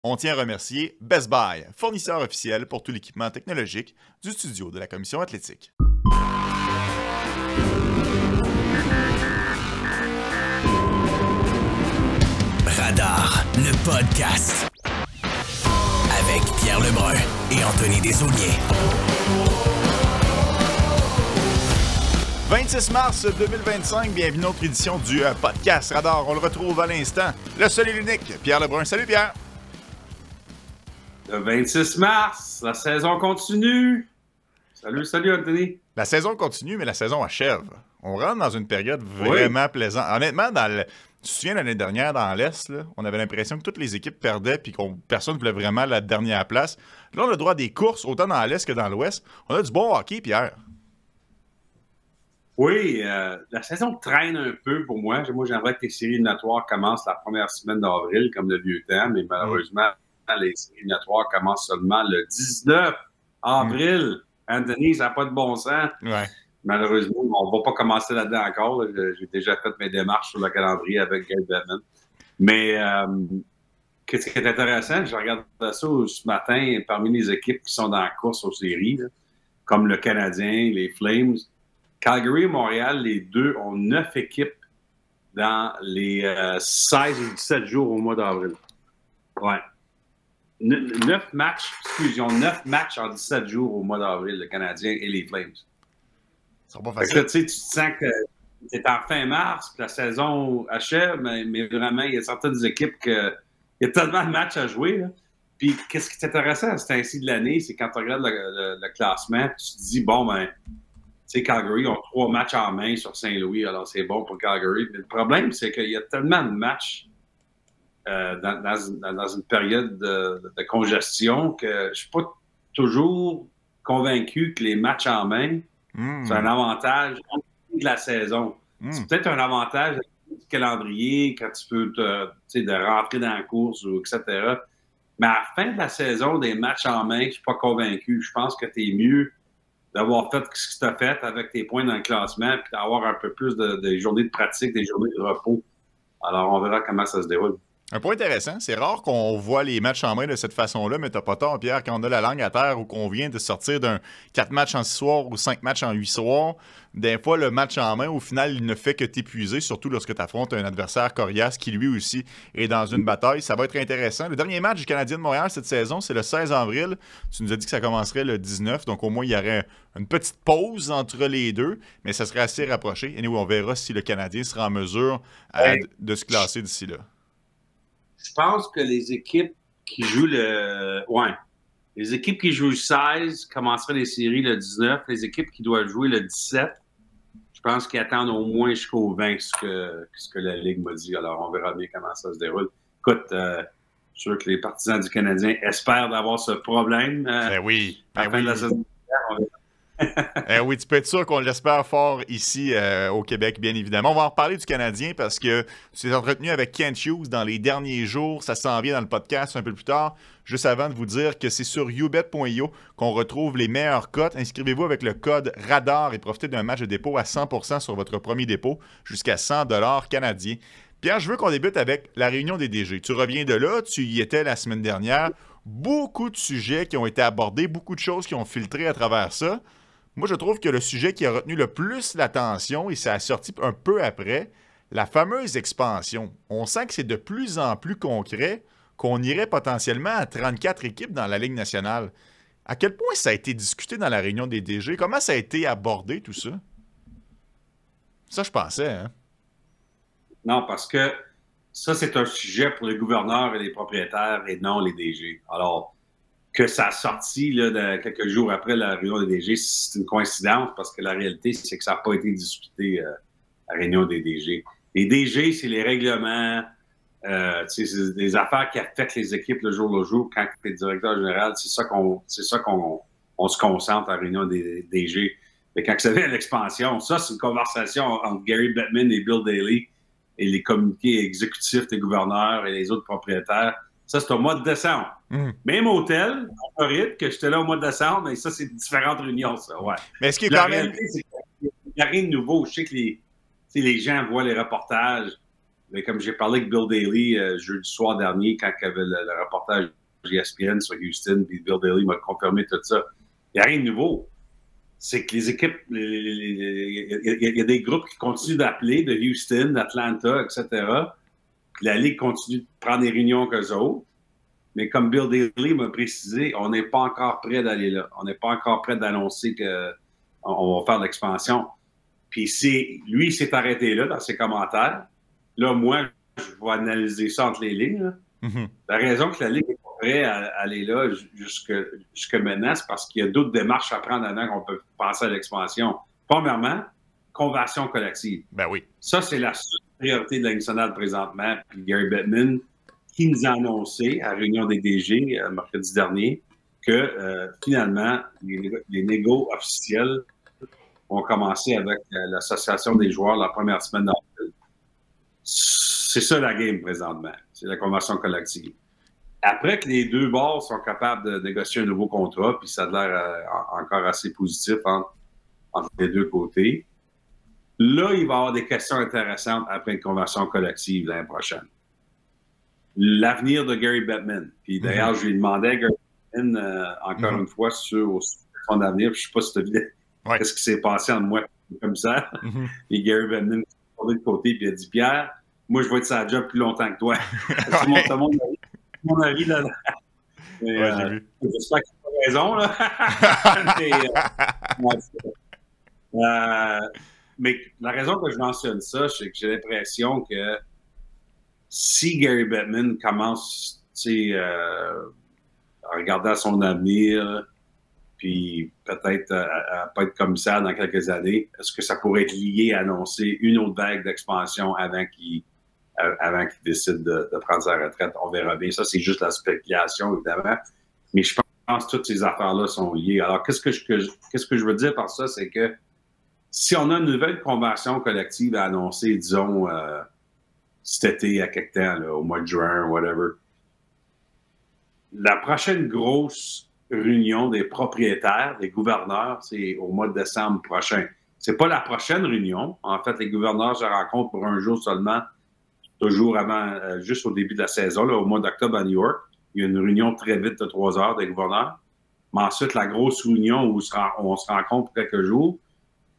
On tient à remercier Best Buy, fournisseur officiel pour tout l'équipement technologique du studio de la Commission athlétique. Radar, le podcast. Avec Pierre Lebrun et Anthony Desaulniers. 26 mars 2025, bienvenue à notre édition du podcast Radar. On le retrouve à l'instant, le seul et l'unique, Pierre Lebrun. Salut Pierre! Le 26 mars, la saison continue. Salut Anthony. La saison continue, mais la saison achève. On rentre dans une période vraiment plaisante. Honnêtement, tu te souviens l'année dernière dans l'Est, là, on avait l'impression que toutes les équipes perdaient et que personne ne voulait vraiment la dernière place. Là, on a le droit à des courses autant dans l'Est que dans l'Ouest. On a du bon hockey, Pierre. Oui, la saison traîne un peu pour moi. Moi, j'aimerais que les séries éliminatoires commencent la première semaine d'avril, comme le vieux temps, mais malheureusement, les séries éliminatoires commencent seulement le 19 avril. Anthony, ça n'a pas de bon sens. Ouais. Malheureusement, on ne va pas commencer là-dedans encore. J'ai déjà fait mes démarches sur le calendrier avec Gabe Bettman. Mais qu'est-ce qui est intéressant, je regarde ça ce matin parmi les équipes qui sont dans la course aux séries, là, comme le Canadien, les Flames. Calgary et Montréal, les deux ont 9 équipes dans les 16 ou 17 jours au mois d'avril. Ouais. 9 matchs, excusez, 9 matchs en 17 jours au mois d'avril, le Canadien et les Flames. Ça sera pas Fait que facile. là, tu te sens que c'est en fin mars, que la saison achève, mais vraiment, il y a certaines équipes il y a tellement de matchs à jouer. Là. Puis, qu'est-ce qui est intéressant, c'est ainsi de l'année, c'est quand tu regardes le classement, tu te dis, bon, ben, tu sais, Calgary ont 3 matchs en main sur Saint-Louis, alors c'est bon pour Calgary. Mais le problème, c'est qu'il y a tellement de matchs dans une période de congestion que je ne suis pas toujours convaincu que les matchs en main, c'est un avantage de la saison. C'est peut-être un avantage du calendrier quand tu peux de rentrer dans la course, ou etc. Mais à la fin de la saison, des matchs en main, je ne suis pas convaincu. Je pense que tu es mieux d'avoir fait ce que tu as fait avec tes points dans le classement, puis d'avoir un peu plus de journées de pratique, des journées de repos. Alors, on verra comment ça se déroule. Un point intéressant, c'est rare qu'on voit les matchs en main de cette façon-là, mais t'as pas tort, Pierre, quand on a la langue à terre ou qu'on vient de sortir d'un 4 matchs en 6 soirs ou 5 matchs en 8 soirs, des fois, le match en main, au final, il ne fait que t'épuiser, surtout lorsque tu affrontes un adversaire coriace qui, lui aussi, est dans une bataille. Ça va être intéressant. Le dernier match du Canadien de Montréal cette saison, c'est le 16 avril. Tu nous as dit que ça commencerait le 19, donc au moins, il y aurait une petite pause entre les deux, mais ça serait assez rapproché. Anyway, on verra si le Canadien sera en mesure de se classer d'ici là. Je pense que les équipes qui jouent les équipes qui jouent le 16 commenceraient les séries le 19. Les équipes qui doivent jouer le 17, je pense qu'ils attendent au moins jusqu'au 20, ce que la Ligue m'a dit. Alors, on verra bien comment ça se déroule. Écoute, je suis sûr que les partisans du Canadien espèrent d'avoir ce problème à la fin de la saison. Oui, tu peux être sûr qu'on l'espère fort ici au Québec, bien évidemment. On va en reparler du Canadien parce que tu t'es entretenu avec Kent Hughes dans les derniers jours. Ça s'en vient dans le podcast un peu plus tard. Juste avant de vous dire que c'est sur youbet.io qu'on retrouve les meilleures cotes. Inscrivez-vous avec le code RADAR et profitez d'un match de dépôt à 100% sur votre premier dépôt jusqu'à 100 $ canadiens. Pierre, je veux qu'on débute avec la réunion des DG. Tu reviens de là, tu y étais la semaine dernière. Beaucoup de sujets qui ont été abordés, beaucoup de choses qui ont filtré à travers ça. Moi, je trouve que le sujet qui a retenu le plus l'attention, et ça a sorti un peu après, la fameuse expansion. On sent que c'est de plus en plus concret qu'on irait potentiellement à 34 équipes dans la Ligue nationale. À quel point ça a été discuté dans la réunion des DG? Comment ça a été abordé, tout ça? Ça, je pensais, hein? Non, parce que ça, c'est un sujet pour les gouverneurs et les propriétaires et non les DG. Alors, que ça a sorti là, quelques jours après la réunion des DG, c'est une coïncidence parce que la réalité, c'est que ça n'a pas été discuté à la réunion des DG. Les DG, c'est les règlements, c'est des affaires qui affectent les équipes le jour. Quand tu es directeur général, c'est ça qu'on se concentre à la réunion des DG. Mais quand ça vient à l'expansion, ça, c'est une conversation entre Gary Bettman et Bill Daly et les comités exécutifs des gouverneurs et les autres propriétaires. Ça, c'est au mois de décembre. Même hôtel, en Floride, que j'étais là au mois de décembre, mais ça, c'est différentes réunions, ça, ouais. Mais est-ce qu'il y a La quand même... réalité, c'est qu'il n'y a rien de nouveau. Je sais que les gens voient les reportages Mais comme j'ai parlé avec Bill Daly jeudi soir dernier, quand il y avait le reportage ESPN sur Houston, puis Bill Daly m'a confirmé tout ça. Il n'y a rien de nouveau. C'est que les équipes, il y a des groupes qui continuent d'appeler de Houston, d'Atlanta, etc. Puis la Ligue continue de prendre des réunions qu'eux autres. Mais comme Bill Daly m'a précisé, on n'est pas encore prêt d'aller là. On n'est pas encore prêt d'annoncer qu'on va faire l'expansion. Puis lui, il s'est arrêté là dans ses commentaires. Là, moi, je vais analyser ça entre les lignes. Là. Mm-hmm. La raison que la Ligue n'est pas prête à aller là jusque maintenant, c'est parce qu'il y a d'autres démarches à prendre avant qu'on peut penser à l'expansion. Premièrement, conversion collective. Ben oui. Ça, c'est la priorité de la Ligue nationale présentement. Puis Gary Bettman, qui nous a annoncé à la réunion des DG mercredi dernier que finalement, les négos officiels ont commencé avec l'association des joueurs la première semaine d'avril. C'est ça la game présentement. C'est la convention collective. Après que les deux bords sont capables de négocier un nouveau contrat, puis ça a l'air encore assez positif entre les deux côtés, là, il va y avoir des questions intéressantes après une convention collective l'année prochaine. L'avenir de Gary Bettman. Puis d'ailleurs, je lui demandais à Gary Bettman, encore une fois, sur son avenir. Je ne sais pas si tu as vu qu'est-ce qui s'est passé entre moi comme ça. Et Gary Bettman s'est tourné de côté et a dit « Pierre, moi, je vais être sur la job plus longtemps que toi. » C'est mon avis là. J'ai vu. J'espère qu'il a raison, là. Mais la raison que je mentionne ça, c'est que j'ai l'impression que si Gary Bettman commence à regarder à son avenir, puis peut-être à pas être commissaire dans quelques années, est-ce que ça pourrait être lié à annoncer une autre vague d'expansion avant qu'il décide de prendre sa retraite? On verra bien. Ça, c'est juste la spéculation, évidemment. Mais je pense que toutes ces affaires-là sont liées. Alors, qu'est-ce que je veux dire par ça? C'est que si on a une nouvelle convention collective à annoncer, disons, cet été, à quelque temps, là, au mois de juin, whatever, la prochaine grosse réunion des propriétaires, des gouverneurs, c'est au mois de décembre prochain. C'est pas la prochaine réunion. En fait, les gouverneurs se rencontrent pour un jour seulement, toujours avant, juste au début de la saison, là, au mois d'octobre à New York. Il y a une réunion très vite de 3 heures des gouverneurs. Mais ensuite, la grosse réunion où on se rencontre pour quelques jours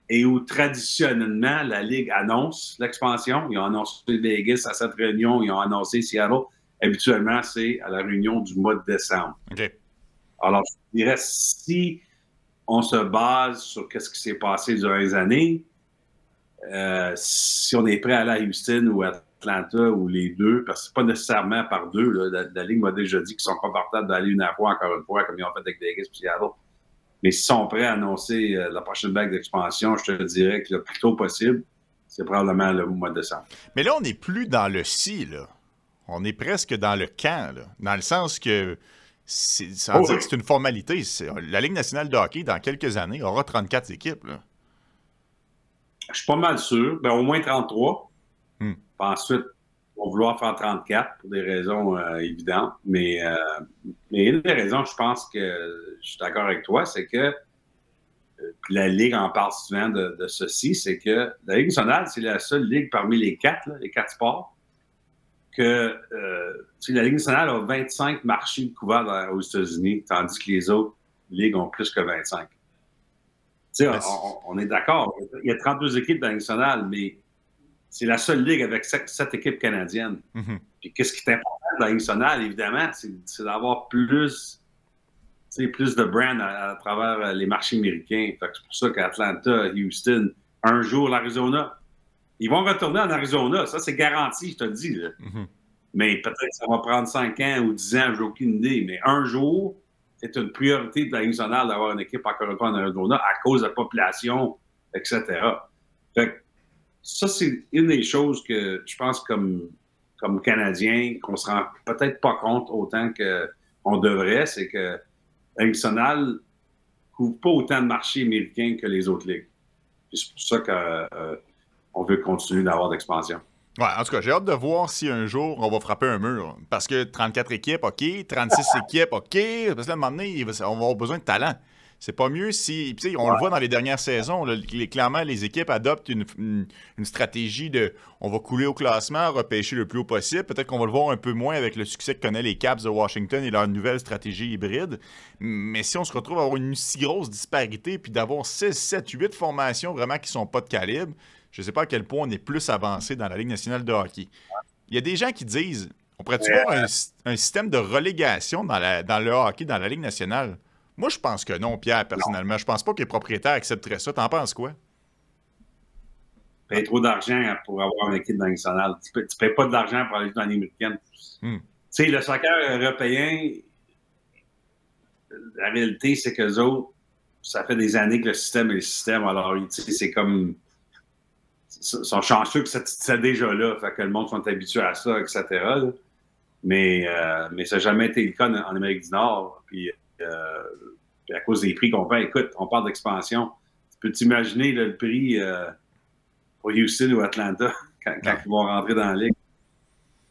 et où traditionnellement, la Ligue annonce l'expansion. Ils ont annoncé Vegas à cette réunion, ils ont annoncé Seattle. Habituellement, c'est à la réunion du mois de décembre. Okay. Alors, je dirais, si on se base sur ce qui s'est passé durant les années, si on est prêt à aller à Houston ou à Atlanta ou les deux, parce que c'est pas nécessairement par deux, là, la Ligue m'a déjà dit qu'ils sont confortables d'aller une fois, encore une fois, comme ils ont fait avec Vegas et Seattle. Mais s'ils sont prêts à annoncer la prochaine vague d'expansion, je te dirais que le plus tôt possible, c'est probablement le mois de décembre. Mais là, on n'est plus dans le si, là. On est presque dans le quand, là. Dans le sens que, sans dire que c'est une formalité, la Ligue nationale de hockey, dans quelques années, aura 34 équipes, là. Je suis pas mal sûr. Ben, au moins 33. Puis ensuite, on va vouloir faire 34 pour des raisons évidentes. Mais une des raisons, je pense que je suis d'accord avec toi, c'est que la Ligue en parle souvent de ceci, c'est que la Ligue nationale, c'est la seule ligue parmi les 4, là, les 4 sports, que la Ligue nationale a 25 marchés couverts aux États-Unis, tandis que les autres ligues ont plus que 25. On est d'accord. Il y a 32 équipes dans la Ligue nationale, mais c'est la seule ligue avec 7 équipes canadiennes. Puis qu'est-ce qui est important dans la Ligue nationale, évidemment, c'est d'avoir plus de brand à travers les marchés américains. Fait que c'est pour ça qu'Atlanta, Houston, un jour l'Arizona, ils vont retourner en Arizona. Ça, c'est garanti, je te le dis. Là. Mais peut-être que ça va prendre 5 ans ou 10 ans, j'ai aucune idée. Mais un jour, c'est une priorité de la Ligue nationale d'avoir une équipe encore une fois en Arizona à cause de la population, etc. Fait que ça, c'est une des choses que je pense comme Canadien, qu'on se rend peut-être pas compte autant qu'on devrait, c'est que la Ligue nationale ne couvre pas autant de marchés américains que les autres ligues. Puis c'est pour ça qu'on veut continuer d'avoir d'expansion. Ouais, en tout cas, j'ai hâte de voir si un jour on va frapper un mur. Parce que 34 équipes, OK, 36 équipes, OK. Parce que là, à un moment donné, on va avoir besoin de talent. C'est pas mieux si... Puis, on le voit dans les dernières saisons, là, clairement, les équipes adoptent une stratégie de on va couler au classement, repêcher le plus haut possible. Peut-être qu'on va le voir un peu moins avec le succès que connaissent les Caps de Washington et leur nouvelle stratégie hybride. Mais si on se retrouve à avoir une si grosse disparité puis d'avoir 6, 7, 8 formations vraiment qui sont pas de calibre, je sais pas à quel point on est plus avancé dans la Ligue nationale de hockey. Il y a des gens qui disent on pourrait-tu avoir un système de relégation dans le hockey, dans la Ligue nationale? Moi, je pense que non, Pierre, personnellement. Je pense pas que les propriétaires accepteraient ça. T'en penses quoi? Tu payes trop d'argent pour avoir une équipe dans la Ligue nationale. Tu payes pas de l'argent pour aller dans la Ligue américaine. Tu sais, le soccer européen, la réalité, c'est qu'eux autres, ça fait des années que le système est le système. Alors, c'est comme... Ils sont chanceux que c'est déjà là. Fait que le monde sont habitués à ça, etc. Là. Mais ça n'a jamais été le cas en Amérique du Nord. Puis à cause des prix qu'on paie, écoute, on parle d'expansion. Tu peux t'imaginer le prix pour Houston ou Atlanta quand ils vont rentrer dans la Ligue?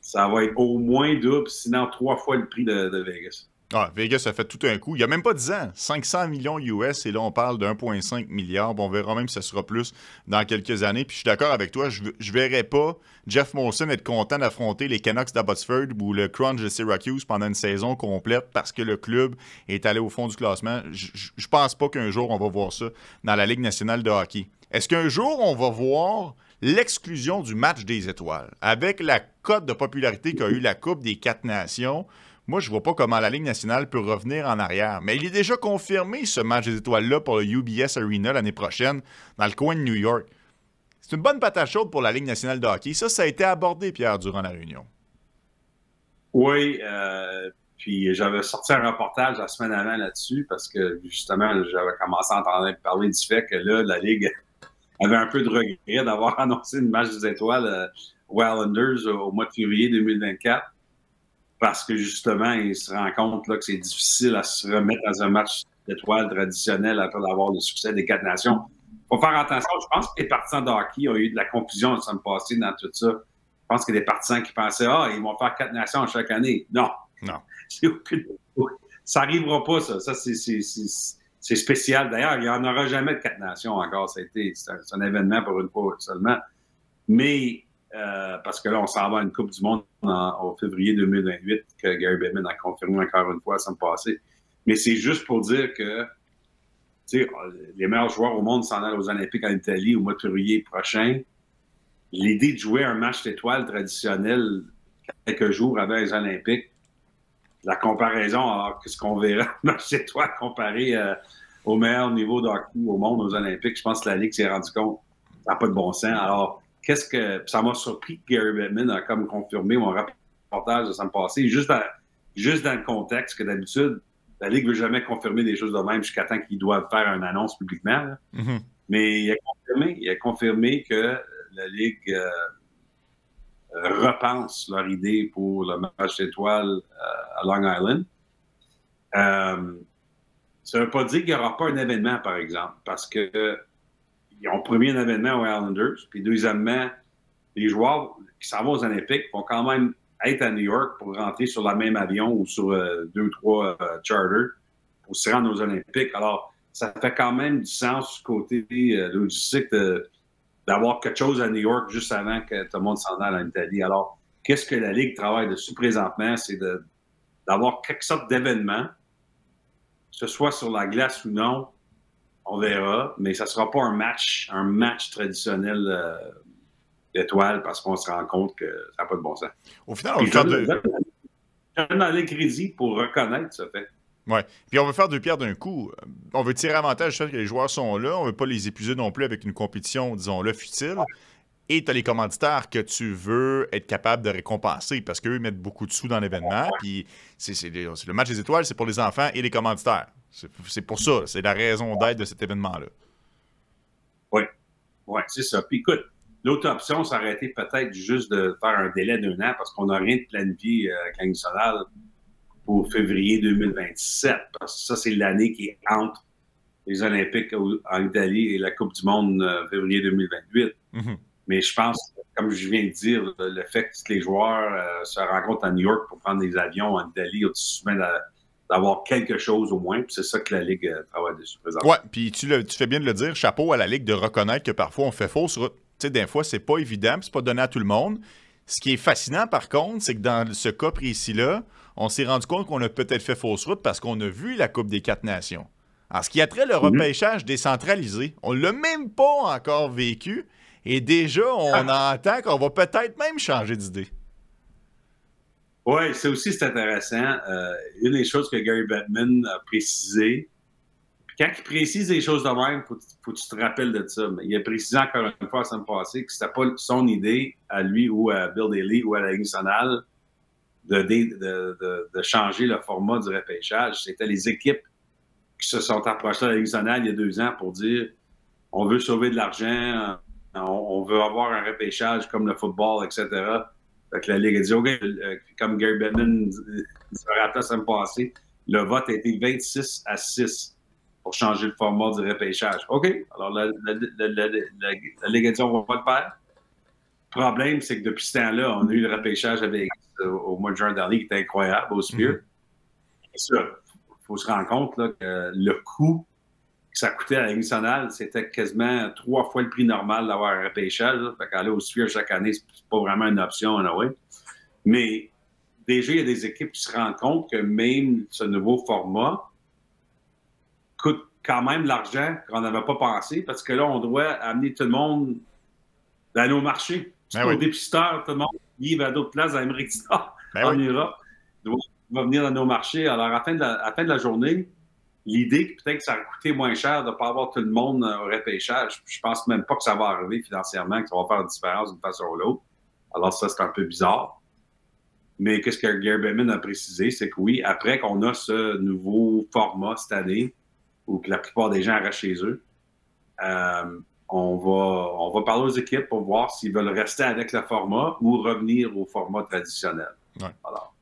Ça va être au moins double, sinon 3 fois le prix de Vegas. Ah, Vegas a fait tout un coup. Il n'y a même pas 10 ans. 500 millions US, et là, on parle de 1,5 milliard. Bon, on verra même si ça sera plus dans quelques années. Puis je suis d'accord avec toi, je ne verrais pas Jeff Molson être content d'affronter les Canucks d'Abbotsford ou le Crunch de Syracuse pendant une saison complète parce que le club est allé au fond du classement. Je pense pas qu'un jour, on va voir ça dans la Ligue nationale de hockey. Est-ce qu'un jour, on va voir l'exclusion du match des étoiles? Avec la cote de popularité qu'a eu la Coupe des 4 nations, moi, je vois pas comment la Ligue nationale peut revenir en arrière. Mais il est déjà confirmé, ce match des étoiles-là, pour le UBS Arena l'année prochaine, dans le coin de New York. C'est une bonne patate chaude pour la Ligue nationale de hockey. Ça a été abordé, Pierre, durant la réunion. Oui, puis j'avais sorti un reportage la semaine avant là-dessus parce que, justement, j'avais commencé à entendre parler du fait que là, la Ligue avait un peu de regret d'avoir annoncé une match des étoiles aux Islanders au mois de février 2024. Parce que, justement, ils se rendent compte là, que c'est difficile à se remettre dans un match d'étoiles traditionnel après avoir le succès des 4 nations. Il faut faire attention. Je pense que les partisans de hockey ont eu de la confusion la semaine passée dans tout ça. Je pense qu'il y a des partisans qui pensaient ils vont faire 4 nations chaque année. Non. Ça n'arrivera pas, ça. Ça, c'est spécial. D'ailleurs, il n'y en aura jamais de 4 nations encore. C'est un événement pour une fois seulement. Mais... parce que là, on s'en va à une Coupe du Monde au février 2028 que Gary Bettman a confirmé encore une fois la semaine passée. Mais c'est juste pour dire que les meilleurs joueurs au monde s'en allent aux Olympiques en Italie au mois de février prochain. L'idée de jouer un match d'étoiles traditionnel quelques jours avant les Olympiques, la comparaison, alors qu'est-ce qu'on verra, un match d'étoiles comparé au meilleur niveau de hockey au monde aux Olympiques, je pense que la Ligue s'est rendu compte que ça n'a pas de bon sens. Alors, ça m'a surpris que Gary Bettman a comme confirmé mon reportage de la semaine passée, juste dans le contexte que d'habitude, la Ligue ne veut jamais confirmer des choses de même jusqu'à temps qu'ils doivent faire une annonce publiquement. Mais il a confirmé que la Ligue repense leur idée pour le match d'étoiles à Long Island. Ça ne veut pas dire qu'il n'y aura pas un événement, par exemple, parce que ils ont promis un événement aux Islanders, puis deuxièmement, les joueurs qui s'en vont aux Olympiques vont quand même être à New York pour rentrer sur le même avion ou sur 2 ou 3 charters pour se rendre aux Olympiques. Alors, ça fait quand même du sens du côté logistique d'avoir quelque chose à New York juste avant que tout le monde s'en aille en Italie. Alors, qu'est-ce que la Ligue travaille dessus présentement? C'est d'avoir quelque sorte d'événement, que ce soit sur la glace ou non, on verra, mais ça ne sera pas un match traditionnel d'étoiles parce qu'on se rend compte que ça n'a pas de bon sens. Au final, on va donne les crédits pour reconnaître ce fait. Oui. Puis on veut faire 2 pierres d'un coup. On veut tirer avantage du fait que les joueurs sont là. On ne veut pas les épuiser non plus avec une compétition, disons-le, futile. Et tu as les commanditaires que tu veux être capable de récompenser parce qu'eux mettent beaucoup de sous dans l'événement. Puis c'est le match des étoiles, c'est pour les enfants et les commanditaires. C'est pour ça. C'est la raison d'être de cet événement-là. Oui, c'est ça. Puis écoute, l'autre option, ça aurait été peut-être juste de faire un délai d'1 an parce qu'on n'a rien de planifié avec la Ligue nationale pour février 2027. Parce que ça, c'est l'année qui est entre les Olympiques en Italie et la Coupe du Monde février 2028. Mais je pense, comme je viens de dire, le fait que les joueurs se rencontrent à New York pour prendre des avions en Italie au-dessus de d'avoir quelque chose au moins. Puis c'est ça que la Ligue travaille dessus présentement. Ouais, puis tu fais bien de le dire, chapeau à la Ligue de reconnaître que parfois on fait fausse route. Tu sais, des fois, c'est pas évident, puis c'est pas donné à tout le monde. Ce qui est fascinant, par contre, c'est que dans ce cas précis-là, on s'est rendu compte qu'on a peut-être fait fausse route parce qu'on a vu la Coupe des 4 Nations. En ce qui a trait le repêchage décentralisé, on l'a même pas encore vécu et déjà, on entend qu'on va peut-être même changer d'idée. Oui, c'est intéressant. Une des choses que Gary Bettman a précisé, puis quand il précise des choses de même, faut que tu te rappelles de ça. Mais il a précisé encore une fois la semaine passée que c'était pas son idée à lui ou à Bill Daly ou à la Ligue nationale de changer le format du repêchage. C'était les équipes qui se sont approchées de la Ligue nationale il y a 2 ans pour dire on veut sauver de l'argent, on veut avoir un repêchage comme le football, etc. Fait que la Ligue a dit, OK, comme Gary Bettman se rappelait la semaine passée, le vote a été 26-6 pour changer le format du repêchage. OK, alors la Ligue a dit, on va le faire. Le problème, c'est que depuis ce temps-là, on a eu le repêchage avec au mois de juin dernier qui était incroyable au Sphere. Et ça, il faut se rendre compte là, que le coût que ça coûtait à la Ligue nationale, c'était quasiment 3 fois le prix normal d'avoir un repêchage. Là. Fait qu'aller au Sphere chaque année, c'est pas vraiment une option, anyway. Mais déjà, il y a des équipes qui se rendent compte que même ce nouveau format coûte quand même de l'argent qu'on n'avait pas pensé, parce que là, on doit amener tout le monde dans nos marchés. Nos dépisteurs, tout le monde vivent à d'autres places dans l'Amérique du Nord, en Europe, va venir dans nos marchés. Alors, à la fin de la journée, l'idée que peut-être que ça va coûter moins cher de ne pas avoir tout le monde au repêchage, je pense même pas que ça va arriver financièrement, que ça va faire une différence d'une façon ou l'autre. Alors ça, c'est un peu bizarre. Mais qu'est-ce que Gary Bettman a précisé, c'est que oui, après qu'on a ce nouveau format cette année, où que la plupart des gens restent chez eux, on va parler aux équipes pour voir s'ils veulent rester avec le format ou revenir au format traditionnel. Ouais. Alors,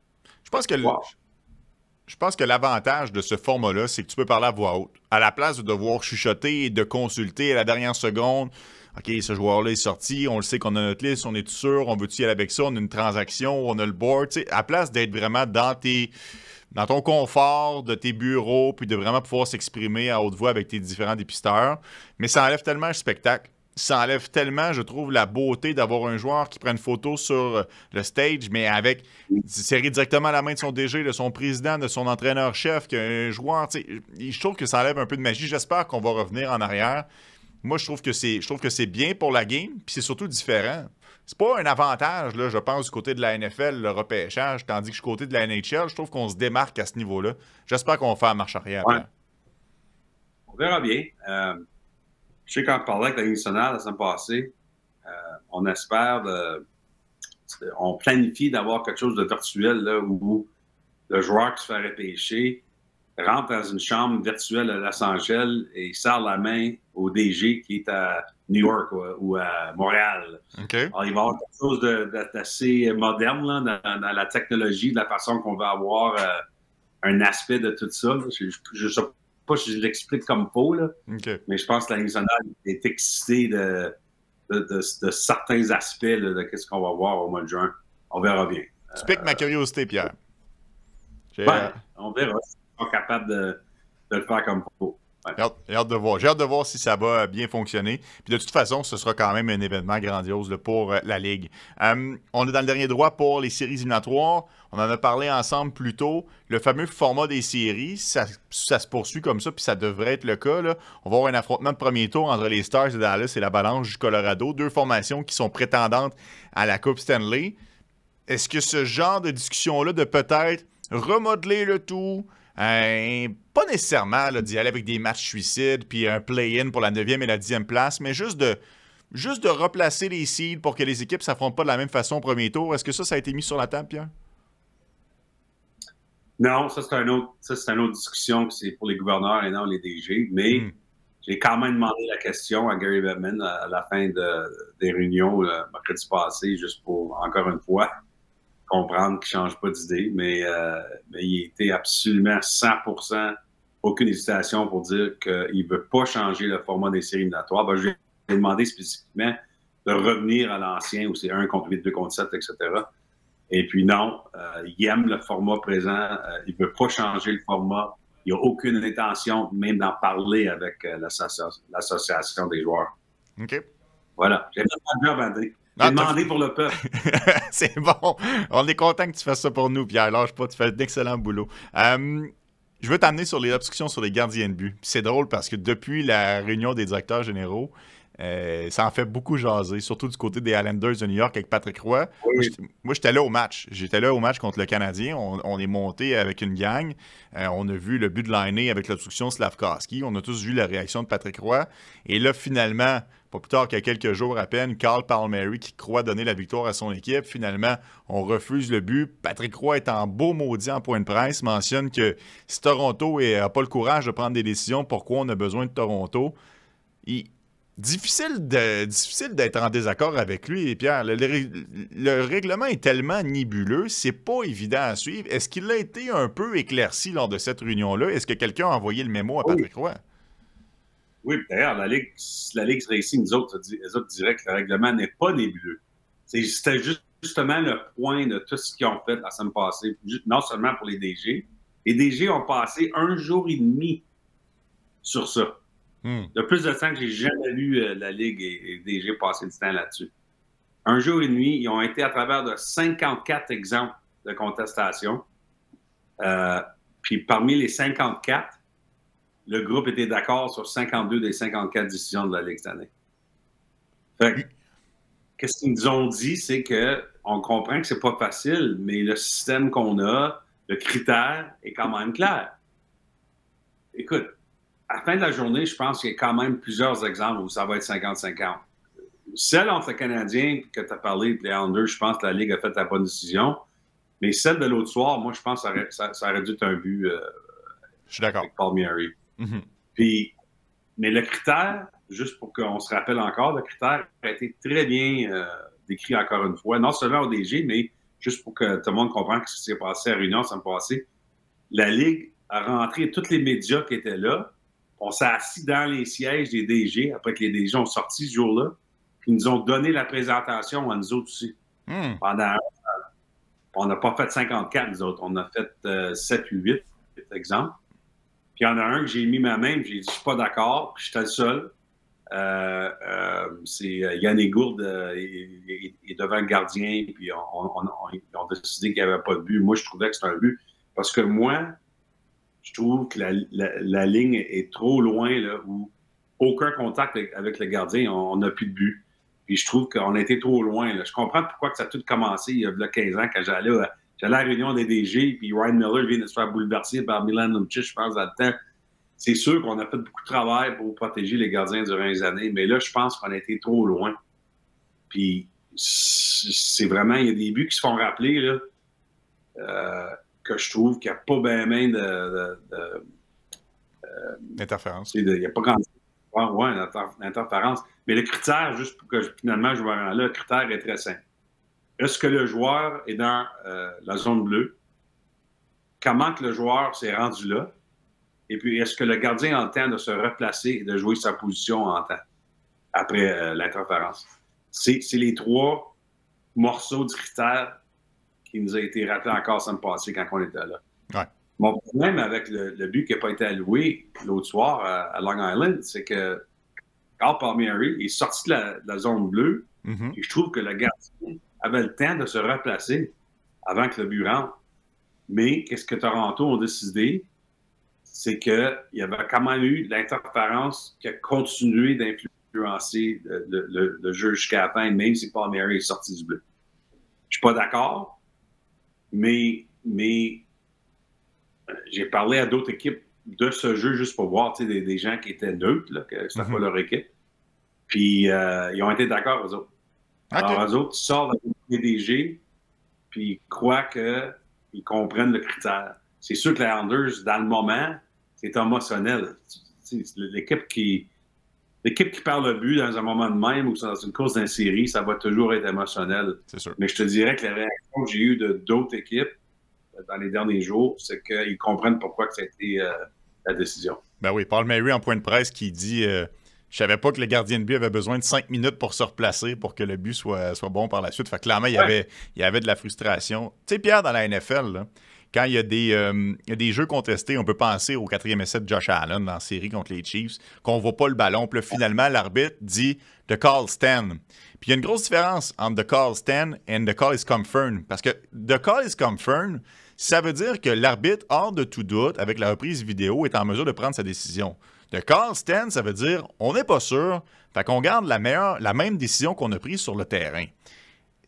je pense que l'avantage de ce format-là, c'est que tu peux parler à voix haute. À la place de devoir chuchoter et de consulter à la dernière seconde, OK, ce joueur-là est sorti, on le sait qu'on a notre liste, on est tout sûr, on veut-tu y aller avec ça, on a une transaction, on a le board. À la place d'être vraiment dans ton confort de tes bureaux, puis de vraiment pouvoir s'exprimer à haute voix avec tes différents dépisteurs. Mais ça enlève tellement le spectacle. Ça enlève tellement, je trouve, la beauté d'avoir un joueur qui prend une photo sur le stage, mais avec serré directement à la main de son DG, de son président, de son entraîneur-chef, qu'un joueur, je trouve que ça enlève un peu de magie. J'espère qu'on va revenir en arrière. Moi, je trouve que c'est bien pour la game, puis c'est surtout différent. C'est pas un avantage, là, je pense, du côté de la NFL, le repêchage, tandis que du côté de la NHL, je trouve qu'on se démarque à ce niveau-là. J'espère qu'on va faire marche arrière. Ouais. On verra bien. Je sais qu'on parlait avec la Ligue nationale la semaine passée, on espère, on planifie d'avoir quelque chose de virtuel là, où le joueur qui se fait repêcher rentre dans une chambre virtuelle à Los Angeles et serre la main au DG qui est à New York ou à Montréal. Okay. Alors, il va y avoir quelque chose d'assez moderne là, dans la technologie, de la façon qu'on va avoir un aspect de tout ça. Je ne sais pas si je l'explique comme faux, là, mais je pense que la Ligue nationale est excitée de certains aspects là, de ce qu'on va voir au mois de juin. On verra bien. Tu piques ma curiosité, Pierre. On verra. Pas capable de le faire comme il faut. Ouais. J'ai hâte de voir. J'ai hâte de voir si ça va bien fonctionner. Puis de toute façon, ce sera quand même un événement grandiose là, pour la Ligue. On est dans le dernier droit pour les séries éliminatoires. On en a parlé ensemble plus tôt. Le fameux format des séries, ça se poursuit comme ça, puis ça devrait être le cas. Là. On va avoir un affrontement de premier tour entre les Stars de Dallas et l'Avalanche du Colorado. 2 formations qui sont prétendantes à la Coupe Stanley. Est-ce que ce genre de discussion-là de peut-être remodeler le tout, pas nécessairement d'y aller avec des matchs suicides puis un play-in pour la 9e et la 10e place, mais juste de replacer les seeds pour que les équipes ne s'affrontent pas de la même façon au premier tour. Est-ce que ça a été mis sur la table, Pierre? Non, ça c'est une autre discussion que c'est pour les gouverneurs et non les DG, mais j'ai quand même demandé la question à Gary Bettman à la fin des réunions mercredi passé, juste pour, encore une fois, comprendre qu'il ne change pas d'idée, mais il était absolument 100%, aucune hésitation pour dire qu'il ne veut pas changer le format des séries éliminatoires. Ben, je lui ai demandé spécifiquement de revenir à l'ancien, où c'est 1 contre 8, 2 contre 7, etc. Et puis non, il aime le format présent. Il ne veut pas changer le format. Il n'y a aucune intention même d'en parler avec l'association des joueurs. OK. Voilà. J'ai fait mon job, André. Ah, J'ai demandé pour le peuple. C'est bon. On est content que tu fasses ça pour nous, Pierre. Lâche pas, tu fais d'excellent boulot. Je veux t'amener sur les obstructions sur les gardiens de but. Puis c'est drôle parce que depuis la réunion des directeurs généraux, ça en fait beaucoup jaser, surtout du côté des Islanders de New York avec Patrick Roy. Oui. Moi, j'étais là au match. J'étais là au match contre le Canadien. On est monté avec une gang. On a vu le but de Laine avec l'obstruction Slavkovski. On a tous vu la réaction de Patrick Roy. Et là, finalement, pas plus tard qu'il y a quelques jours à peine, Carl Palmieri qui croit donner la victoire à son équipe. Finalement, on refuse le but. Patrick Roy est en beau maudit en point de presse, mentionne que si Toronto n'a pas le courage de prendre des décisions, pourquoi on a besoin de Toronto? Difficile d'être en désaccord avec lui, Pierre. Le règlement est tellement nébuleux, c'est pas évident à suivre. Est-ce qu'il a été un peu éclairci lors de cette réunion-là? Est-ce que quelqu'un a envoyé le mémo à Patrick Roy? Oui, d'ailleurs, la Ligue Racing, nous autres diraient que le règlement n'est pas nébuleux. C'était justement le point de tout ce qu'ils ont fait la semaine passée, non seulement pour les DG. Les DG ont passé 1 jour et demi sur ça. De plus de temps que j'ai jamais vu la Ligue et DG passer du temps là-dessus. 1 jour et demi, ils ont été à travers de 54 exemples de contestation. Puis parmi les 54, le groupe était d'accord sur 52 des 54 décisions de la Ligue cette année. Fait que, qu'est-ce qu'ils nous ont dit, c'est qu'on comprend que c'est pas facile, mais le système qu'on a, le critère est quand même clair. Écoute, à la fin de la journée, je pense qu'il y a quand même plusieurs exemples où ça va être 50-50. Celle entre le Canadien que tu as parlé et les Islanders, je pense que la Ligue a fait la bonne décision. Mais celle de l'autre soir, moi, je pense que ça aurait dû être un but je suis d'accord. avec Palmieri. Puis, mais le critère, juste pour qu'on se rappelle encore, le critère a été très bien décrit encore une fois, non seulement au DG, mais juste pour que tout le monde comprenne ce qui s'est passé à Réunion, ça me passait. La Ligue a rentré tous les médias qui étaient là. On s'est assis dans les sièges des DG après que les DG ont sorti ce jour-là. Puis ils nous ont donné la présentation à nous autres aussi. Pendant on n'a pas fait 54, nous autres. On a fait 7 ou 8, exemple. Puis il y en a un que j'ai mis ma main, j'ai dit, je suis pas d'accord, puis j'étais le seul. C'est Yannick Gourde, il est devant le gardien, puis ils ont décidé qu'il n'y avait pas de but. Moi, je trouvais que c'était un but. Parce que moi, je trouve que la ligne est trop loin, là, où aucun contact avec le gardien, on n'a plus de but. Puis je trouve qu'on a été trop loin. Là. Je comprends pourquoi que ça a tout commencé il y a 15 ans, quand j'allais à la réunion des DG, puis Ryan Miller vient de se faire bouleverser par Milan Lucic, je pense, dans le temps. C'est sûr qu'on a fait beaucoup de travail pour protéger les gardiens durant les années, mais là, je pense qu'on a été trop loin. Puis c'est vraiment, il y a des buts qui se font rappeler, là, que je trouve qu'il n'y a pas bien d'interférence. Il n'y a pas grand d'interférence. Mais le critère, juste pour que finalement je me rende là, le critère est très simple. Est-ce que le joueur est dans la zone bleue? Comment que le joueur s'est rendu là? Et puis, est-ce que le gardien a le temps de se replacer et de jouer sa position en temps après l'interférence? C'est les 3 morceaux du critère qui nous a été rappelé encore la semaine passée quand on était là. Ouais. Mon problème avec le but qui n'a pas été alloué l'autre soir à Long Island, c'est que Carl Palmieri est sorti de la zone bleue et je trouve que le gardien avait le temps de se replacer avant que le but rentre. Mais qu'est-ce que Toronto a décidé? C'est qu'il y avait quand même eu de l'interférence qui a continué d'influencer le jeu jusqu'à la fin, même si Palmieri est sorti du bleu. Je suis pas d'accord, mais j'ai parlé à d'autres équipes de ce jeu juste pour voir des gens qui étaient neutres, là, que c'était pas leur équipe. Puis ils ont été d'accord, eux autres. Okay. Alors, eux autres, ils sortent des DG, puis ils croient qu'ils comprennent le critère. C'est sûr que les Islanders, dans le moment, c'est émotionnel. L'équipe qui perd le but dans un moment de même ou dans une course d'une série, ça va toujours être émotionnel. C'est sûr. Mais je te dirais que la réaction que j'ai eue de d'autres équipes dans les derniers jours, c'est qu'ils comprennent pourquoi que ça a été la décision. Ben oui, Palmieri en point de presse qui dit Je savais pas que le gardien de but avait besoin de 5 minutes pour se replacer pour que le but soit bon par la suite. Fait que clairement, il y avait de la frustration. Tu sais, Pierre, dans la NFL, là, quand il y a des jeux contestés, on peut penser au 4e essai de Josh Allen dans la série contre les Chiefs, qu'on voit pas le ballon. Puis là, finalement, l'arbitre dit « The call stand ». Puis il y a une grosse différence entre « the call stand » et « the call is confirmed ». Parce que « the call is confirmed », ça veut dire que l'arbitre, hors de tout doute, avec la reprise vidéo, est en mesure de prendre sa décision. The call stand, ça veut dire on n'est pas sûr, fait qu'on garde la même décision qu'on a prise sur le terrain.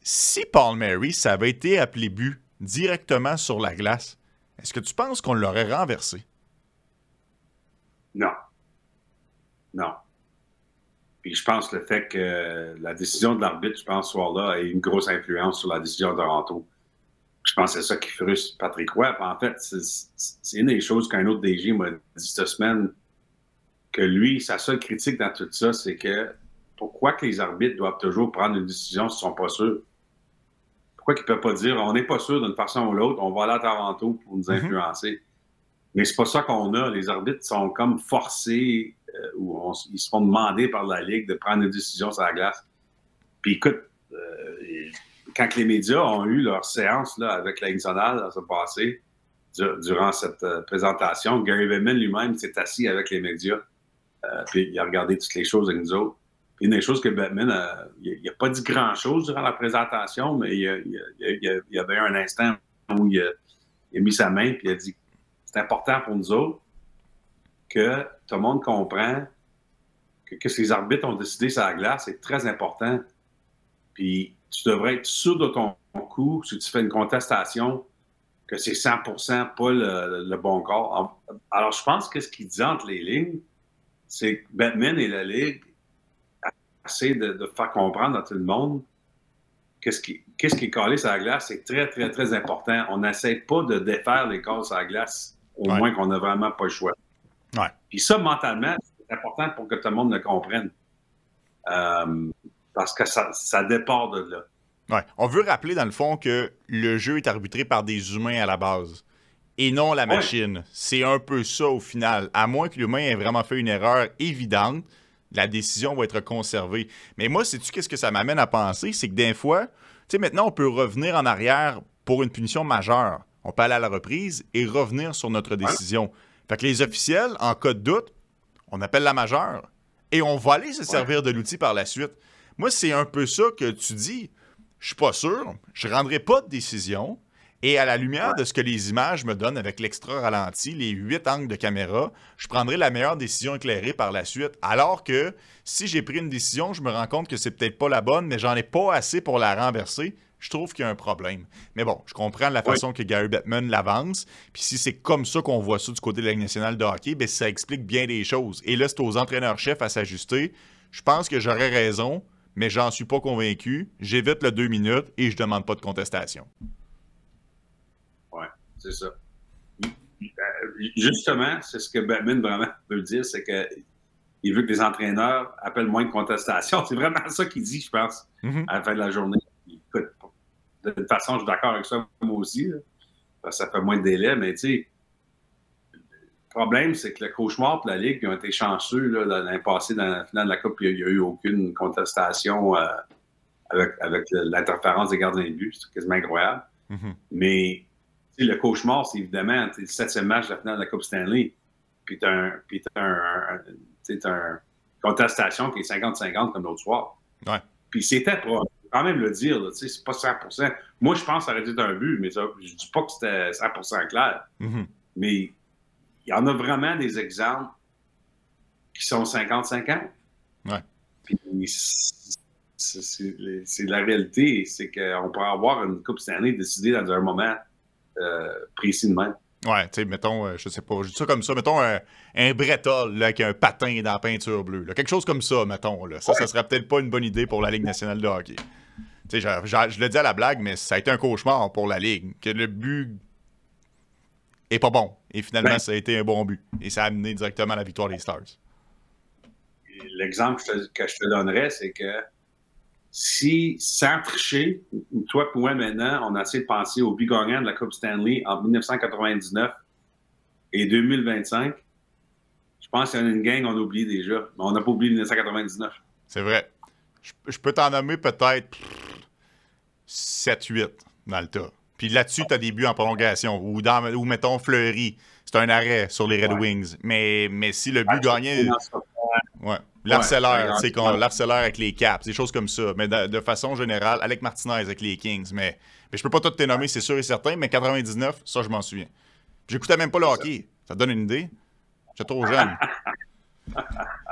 Si Paul Mary, ça avait été appelé but directement sur la glace, est-ce que tu penses qu'on l'aurait renversé? Non. Non. Puis je pense le fait que la décision de l'arbitre, je pense, ce soir-là, a eu une grosse influence sur la décision de Toronto. Je pense que c'est ça qui frustre Patrick Roy. En fait, c'est une des choses qu'un autre DG m'a dit cette semaine, que lui, sa seule critique dans tout ça, c'est que pourquoi que les arbitres doivent toujours prendre une décision s'ils ne sont pas sûrs? Pourquoi qu'ils ne peuvent pas dire on n'est pas sûr d'une façon ou l'autre, on va aller à Toronto pour nous influencer? Mais c'est pas ça qu'on a. Les arbitres sont comme forcés ou ils se font demander par la Ligue de prendre une décision sur la glace. Puis écoute, quand les médias ont eu leur séance là, avec la Ligue nationale dans ce passé, durant cette présentation, Gary Bettman lui-même s'est assis avec les médias. Puis il a regardé toutes les choses avec nous autres. Puis une des choses que Bettman il n'a pas dit grand-chose durant la présentation, mais il y avait un instant où il a mis sa main puis il a dit c'est important pour nous autres que tout le monde comprend que ce que les arbitres ont décidé sur la glace, c'est très important. Puis tu devrais être sûr de ton coup si tu fais une contestation que c'est 100% pas le bon corps. Alors, je pense que ce qu'il dit entre les lignes, c'est que Bettman et la Ligue essaient de faire comprendre à tout le monde qu'est-ce qui est collé sur la glace, c'est très, très, très important. On n'essaie pas de défaire les corps sur la glace, au moins qu'on n'a vraiment pas le choix. Ouais. Puis ça, mentalement, c'est important pour que tout le monde le comprenne. Parce que ça départ de là. Ouais. On veut rappeler, dans le fond, que le jeu est arbitré par des humains à la base et non la machine. Ouais. C'est un peu ça au final. À moins que l'humain ait vraiment fait une erreur évidente, la décision va être conservée. Mais moi, sais-tu qu'est-ce que ça m'amène à penser? C'est que des fois, tu sais, maintenant, on peut revenir en arrière pour une punition majeure. On peut aller à la reprise et revenir sur notre décision. Ouais. Fait que les officiels, en cas de doute, on appelle la majeure et on va aller se servir de l'outil par la suite. Moi, c'est un peu ça que tu dis. Je suis pas sûr, je ne rendrai pas de décision. Et à la lumière de ce que les images me donnent avec l'extra ralenti, les 8 angles de caméra, je prendrai la meilleure décision éclairée par la suite. Alors que si j'ai pris une décision, je me rends compte que c'est peut-être pas la bonne, mais j'en ai pas assez pour la renverser. Je trouve qu'il y a un problème. Mais bon, je comprends la façon que Gary Bettman l'avance. Puis si c'est comme ça qu'on voit ça du côté de la Ligue nationale de hockey, bien, ça explique bien des choses. Et là, c'est aux entraîneurs-chefs à s'ajuster. Je pense que j'aurais raison, mais j'en suis pas convaincu. J'évite le 2 minutes et je demande pas de contestation. Oui, c'est ça. Justement, c'est ce que Bettman vraiment veut dire, c'est qu'il veut que les entraîneurs appellent moins de contestation. C'est vraiment ça qu'il dit, je pense, à la fin de la journée. Écoute, de toute façon, je suis d'accord avec ça, moi aussi. Là, parce que ça fait moins de délai, mais tu sais, le problème, c'est que le cauchemar pour la Ligue, ils ont été chanceux l'année passée dans la finale de la Coupe, il n'y a eu aucune contestation avec l'interférence des gardiens de but. C'est quasiment incroyable. Mais le cauchemar, c'est évidemment le 7e match de la finale de la Coupe Stanley. Puis tu as une contestation qui est 50-50 comme l'autre soir. Ouais. Puis c'était quand même le dire, c'est pas 100%. Moi, je pense que ça aurait été un but, mais ça, je dis pas que c'était 100% clair. Mais il y en a vraiment des exemples qui sont 50-50. Ouais. Puis c'est la réalité, c'est qu'on peut avoir une Coupe Stanley décidée dans un moment précis de même. Ouais, tu sais, mettons, je sais pas, je dis ça comme ça, mettons un Brettol là, avec un patin dans la peinture bleue. Là, quelque chose comme ça, mettons. Là. Ça serait peut-être pas une bonne idée pour la Ligue nationale de hockey. Tu sais, je le dis à la blague, mais ça a été un cauchemar pour la Ligue. Que le but est pas bon. Et finalement, ça a été un bon but. Et ça a amené directement à la victoire des Stars. L'exemple que je te donnerais, c'est que si, sans tricher, toi et moi maintenant, on a essayé de penser au but gagnant de la Coupe Stanley en 1999 et 2025, Je pense qu'il y en a une gang, on a oublié déjà. Mais on n'a pas oublié 1999. C'est vrai. Je peux t'en nommer peut-être 7-8 dans le tas. Puis là-dessus, tu as des buts en prolongation. Ou mettons, Fleury. C'est un arrêt sur les Red Wings. Mais si le but gagnait... Ouais. L'harceleur, tu sais, l'harceleur avec les Caps, des choses comme ça. Mais de façon générale, Alec Martinez avec les Kings. Mais je peux pas tout te nommer, c'est sûr et certain. Mais 99, ça, je m'en souviens. J'écoutais même pas le hockey. Ça te donne une idée? J'étais trop jeune.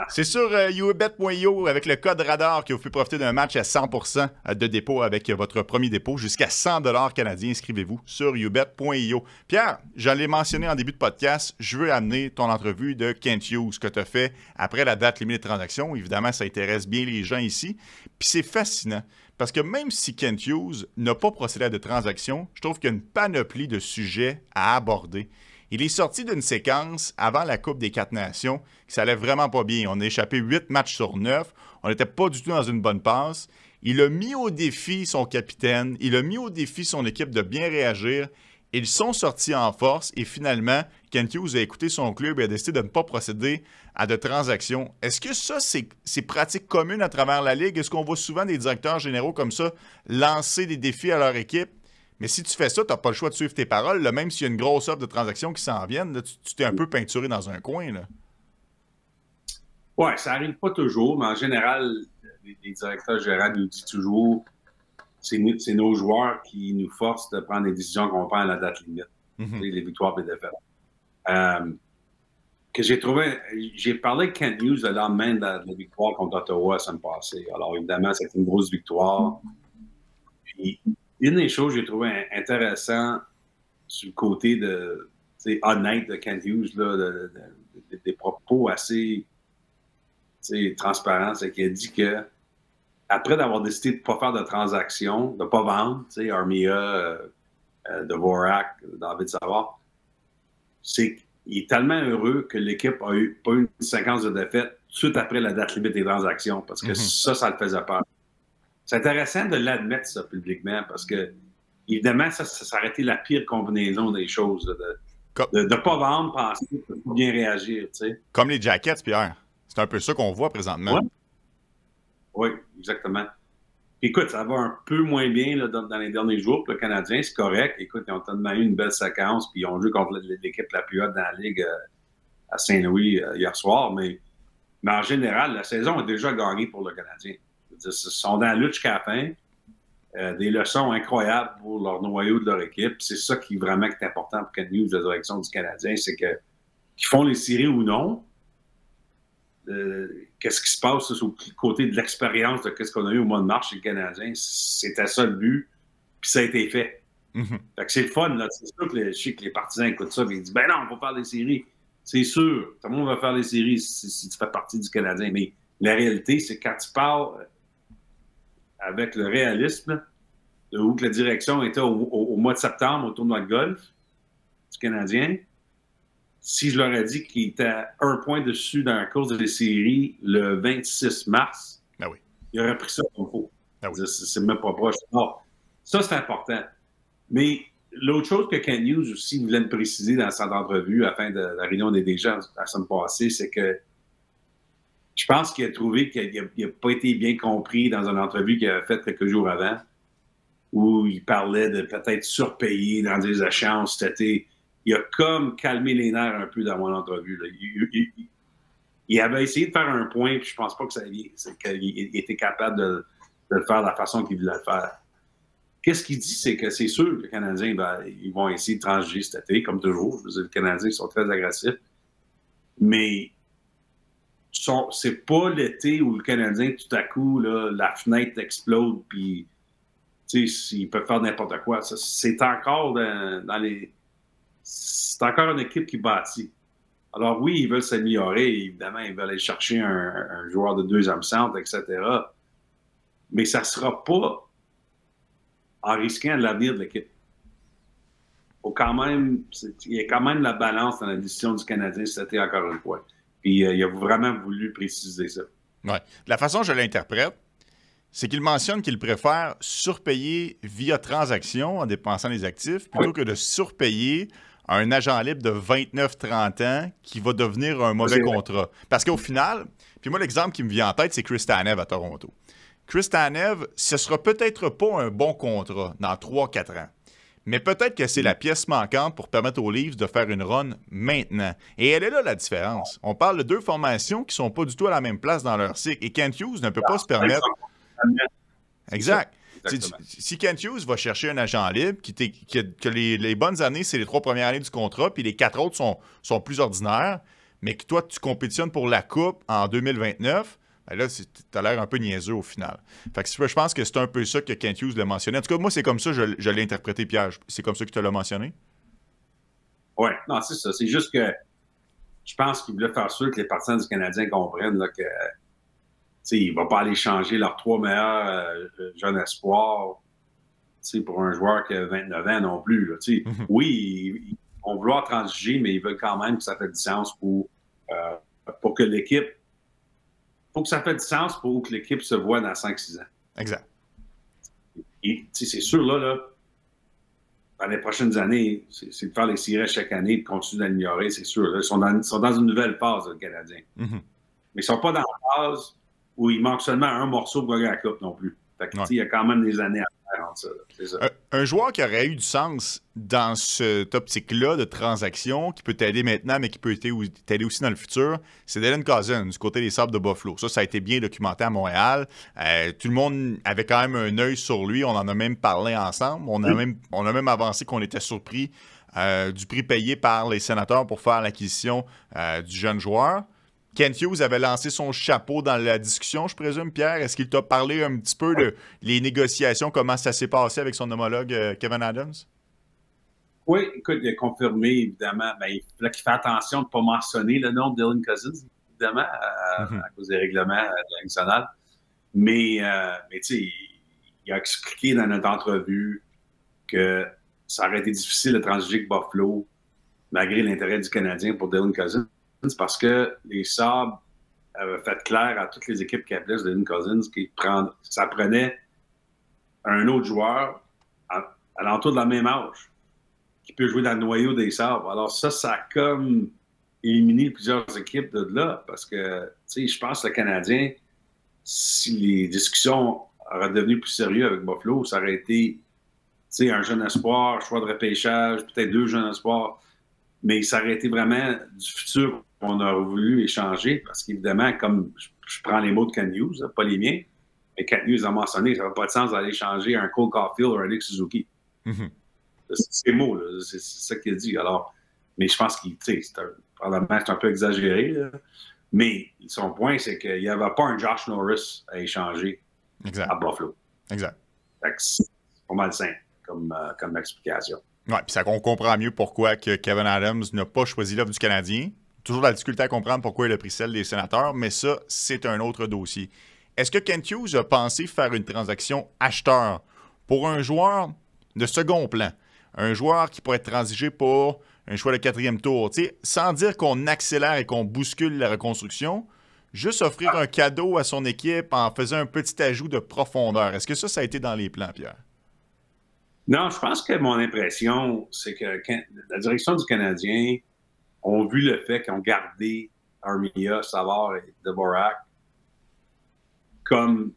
C'est sur ubet.io avec le code RADAR qui vous fait profiter d'un match à 100% de dépôt avec votre premier dépôt jusqu'à 100 $ canadiens. Inscrivez-vous sur ubet.io. Pierre, j'allais mentionner en début de podcast, je veux amener ton entrevue de Kent Hughes que tu as fait après la date limite de transaction. Évidemment, ça intéresse bien les gens ici. Puis c'est fascinant parce que même si Kent Hughes n'a pas procédé à de transactions, je trouve qu'il y a une panoplie de sujets à aborder. Il est sorti d'une séquence avant la Coupe des 4 Nations qui s'allait vraiment pas bien. On a échappé 8 matchs sur 9. On n'était pas du tout dans une bonne passe. Il a mis au défi son capitaine. Il a mis au défi son équipe de bien réagir. Ils sont sortis en force et finalement, Kent Hughes a écouté son club et a décidé de ne pas procéder à de transactions. Est-ce que ça, c'est pratique commune à travers la Ligue? Est-ce qu'on voit souvent des directeurs généraux comme ça lancer des défis à leur équipe? Mais si tu fais ça, tu n'as pas le choix de suivre tes paroles. Là, même s'il y a une grosse offre de transactions qui s'en viennent, là, tu t'es un peu peinturé dans un coin. Oui, ça n'arrive pas toujours, mais en général, les directeurs généraux nous disent toujours c'est nos joueurs qui nous forcent de prendre des décisions qu'on prend à la date limite. Les victoires et les défaites. Que j'ai parlé de Kent Hughes le lendemain de la victoire contre Ottawa la semaine passée. Alors évidemment, c'était une grosse victoire. Puis, une des choses que j'ai trouvé intéressant sur le côté honnête de Kent Hughes, là, des propos assez transparents, c'est qu'il a dit que après d'avoir décidé de ne pas faire de transactions, de ne pas vendre, Armia, Dvorak, David Savard, c'est qu'il est tellement heureux que l'équipe n'a pas eu une séquence de défaites tout de suite après la date limite des transactions, parce que ça le faisait peur. C'est intéressant de l'admettre, ça, publiquement, parce que, évidemment, ça aurait été la pire combinaison des choses, de ne pas vendre, penser, de bien réagir, tu sais. Comme les Jackets, Pierre. C'est un peu ça qu'on voit présentement. Oui, exactement. Écoute, ça va un peu moins bien là, dans les derniers jours pour le Canadien, c'est correct. Écoute, ils ont tellement eu une belle séquence, puis ils ont joué contre l'équipe la plus haute dans la Ligue à Saint-Louis hier soir, mais en général, la saison a déjà gagné pour le Canadien. Ils sont dans la lutte jusqu'à la fin. Des leçons incroyables pour leur noyau de leur équipe. C'est ça qui vraiment est important pour Kent Hughes, la direction du Canadien, c'est qu'ils font les séries ou non. Qu'est-ce qui se passe au côté de l'expérience de ce qu'on a eu au mois de mars chez le Canadien? C'était ça le but, puis ça a été fait. Fait que c'est le fun, là. C'est sûr que je sais que les partisans écoutent ça, mais ils disent ben non, on va faire des séries. C'est sûr, tout le monde va faire des séries si tu fais partie du Canadien. Mais la réalité, c'est quand tu parles avec le réalisme, où que la direction était au mois de septembre au tournoi de golf du Canadien, si je leur ai dit qu'il était à 1 point dessus dans la course des séries le 26 mars, il aurait pris ça comme faux. C'est même pas proche. Non. Ça, c'est important. Mais l'autre chose que Kent Hughes aussi voulait me préciser dans cette entrevue à la fin de la réunion des DG la semaine passée, c'est que je pense qu'il a trouvé qu'il n'a pas été bien compris dans une entrevue qu'il avait faite quelques jours avant, où il parlait de peut-être surpayer dans des échéances cet été. Il a comme calmé les nerfs un peu dans mon entrevue. Là. Il avait essayé de faire un point, puis je pense pas qu'il était capable de le faire de la façon qu'il voulait le faire. Qu'est-ce qu'il dit, c'est que c'est sûr que les Canadiens, ils vont essayer de transiger cet été, comme toujours. Je veux dire, les Canadiens sont très agressifs. Mais c'est pas l'été où le Canadien, tout à coup, là, la fenêtre explode, puis ils peuvent faire n'importe quoi. Ça, c'est encore dans les... C'est encore une équipe qui bâtit. Alors oui, ils veulent s'améliorer. Évidemment, ils veulent aller chercher un joueur de deuxième centre, etc. Mais ça ne sera pas en risquant l'avenir de l'équipe. Il y a quand même la balance dans la décision du Canadien cet été, encore une fois. Puis il a vraiment voulu préciser ça. Ouais. La façon dont je l'interprète, c'est qu'il mentionne qu'il préfère surpayer via transaction en dépensant les actifs plutôt que de surpayer un agent libre de 29-30 ans qui va devenir un mauvais contrat? Parce qu'au final, puis moi, l'exemple qui me vient en tête, c'est Chris Tanev à Toronto. Chris Tanev, ce sera peut-être pas un bon contrat dans 3-4 ans. Mais peut-être que c'est la pièce manquante pour permettre aux Leafs de faire une run maintenant. Et elle est là, la différence. On parle de deux formations qui ne sont pas du tout à la même place dans leur cycle. Et Kent Hughes ne peut pas se permettre... Exact. Si Kent Hughes va chercher un agent libre, que les bonnes années, c'est les 3 premières années du contrat, puis les 4 autres sont plus ordinaires, mais que toi, tu compétitionnes pour la Coupe en 2029... Ben là, t'as l'air un peu niaiseux au final. Fait que je pense que c'est un peu ça que Kent Hughes l'a mentionné. En tout cas, moi, c'est comme ça que je l'ai interprété, Pierre. C'est comme ça que tu l'as mentionné? Oui, non, c'est ça. C'est juste que je pense qu'il voulait faire sûr que les partisans du Canadien comprennent là, que il ne va pas aller changer leurs 3 meilleurs jeunes espoirs pour un joueur qui a 29 ans non plus. Là, Oui, ils vont vouloir transiger, mais ils veulent quand même que ça fait du sens pour que l'équipe. Faut que ça fait du sens pour que l'équipe se voit dans 5-6 ans. Exact. Et c'est sûr, là, dans les prochaines années, c'est de faire les séries chaque année, de continuer d'améliorer, c'est sûr. Là, ils sont dans une nouvelle phase, le Canadien. Mais ils ne sont pas dans la phase où il manque seulement un morceau pour gagner la Coupe non plus. Fait que, il y a quand même des années à faire entre ça. C'est ça. Un joueur qui aurait eu du sens dans cette optique-là de transaction, qui peut t'aider maintenant, mais qui peut t'aider aussi dans le futur, c'est Dylan Cousins, du côté des Sabres de Buffalo. Ça a été bien documenté à Montréal. Tout le monde avait quand même un œil sur lui. On en a même parlé ensemble. On a même avancé qu'on était surpris du prix payé par les Sénateurs pour faire l'acquisition du jeune joueur. Kent Hughes avait lancé son chapeau dans la discussion, je présume, Pierre. Est-ce qu'il t'a parlé un petit peu de les négociations, comment ça s'est passé avec son homologue Kevyn Adams? Oui, écoute, il a confirmé, évidemment. Il fallait qu'il fasse attention de ne pas mentionner le nom de Dylan Cousins, évidemment, à cause des règlements de la nationale. Mais tu sais, il a expliqué dans notre entrevue que ça aurait été difficile de transiger avec Buffalo, malgré l'intérêt du Canadien pour Dylan Cousins. C'est parce que les Sabres avaient fait clair à toutes les équipes qui appelaient Dylan Cousins que ça prenait un autre joueur à l'entour de la même âge qui peut jouer dans le noyau des Sabres. Alors ça a comme éliminé plusieurs équipes de là parce que, tu sais, je pense que le Canadien, si les discussions auraient devenu plus sérieux avec Buffalo, ça aurait été, tu sais, un jeune espoir, choix de repêchage, peut-être 2 jeunes espoirs, mais ça aurait été vraiment du futur qu'on aurait voulu échanger parce qu'évidemment, comme je prends les mots de Kent Hughes, pas les miens, mais Kent Hughes a mentionné, ça n'a pas de sens d'aller échanger un Cole Caulfield ou un Nick Suzuki. C'est ces mots, là, c'est ça qu'il a dit. Alors, mais je pense qu'il, tu sais, probablement c'est un peu exagéré, là. Mais son point, c'est qu'il n'y avait pas un Josh Norris à échanger à Buffalo. Exact. C'est pas mal simple comme explication. Oui, puis on comprend mieux pourquoi que Kevyn Adams n'a pas choisi l'offre du Canadien. Toujours la difficulté à comprendre pourquoi il a pris celle des Sénateurs, mais ça, c'est un autre dossier. Est-ce que Kent Hughes a pensé faire une transaction acheteur pour un joueur de second plan? Un joueur qui pourrait être transigé pour un choix de 4e tour, sans dire qu'on accélère et qu'on bouscule la reconstruction, juste offrir un cadeau à son équipe en faisant un petit ajout de profondeur. Est-ce que ça a été dans les plans, Pierre? Non, je pense que mon impression, c'est que la direction du Canadien ont vu le fait qu'ils ont gardé Armia, Savard et Dvorak comme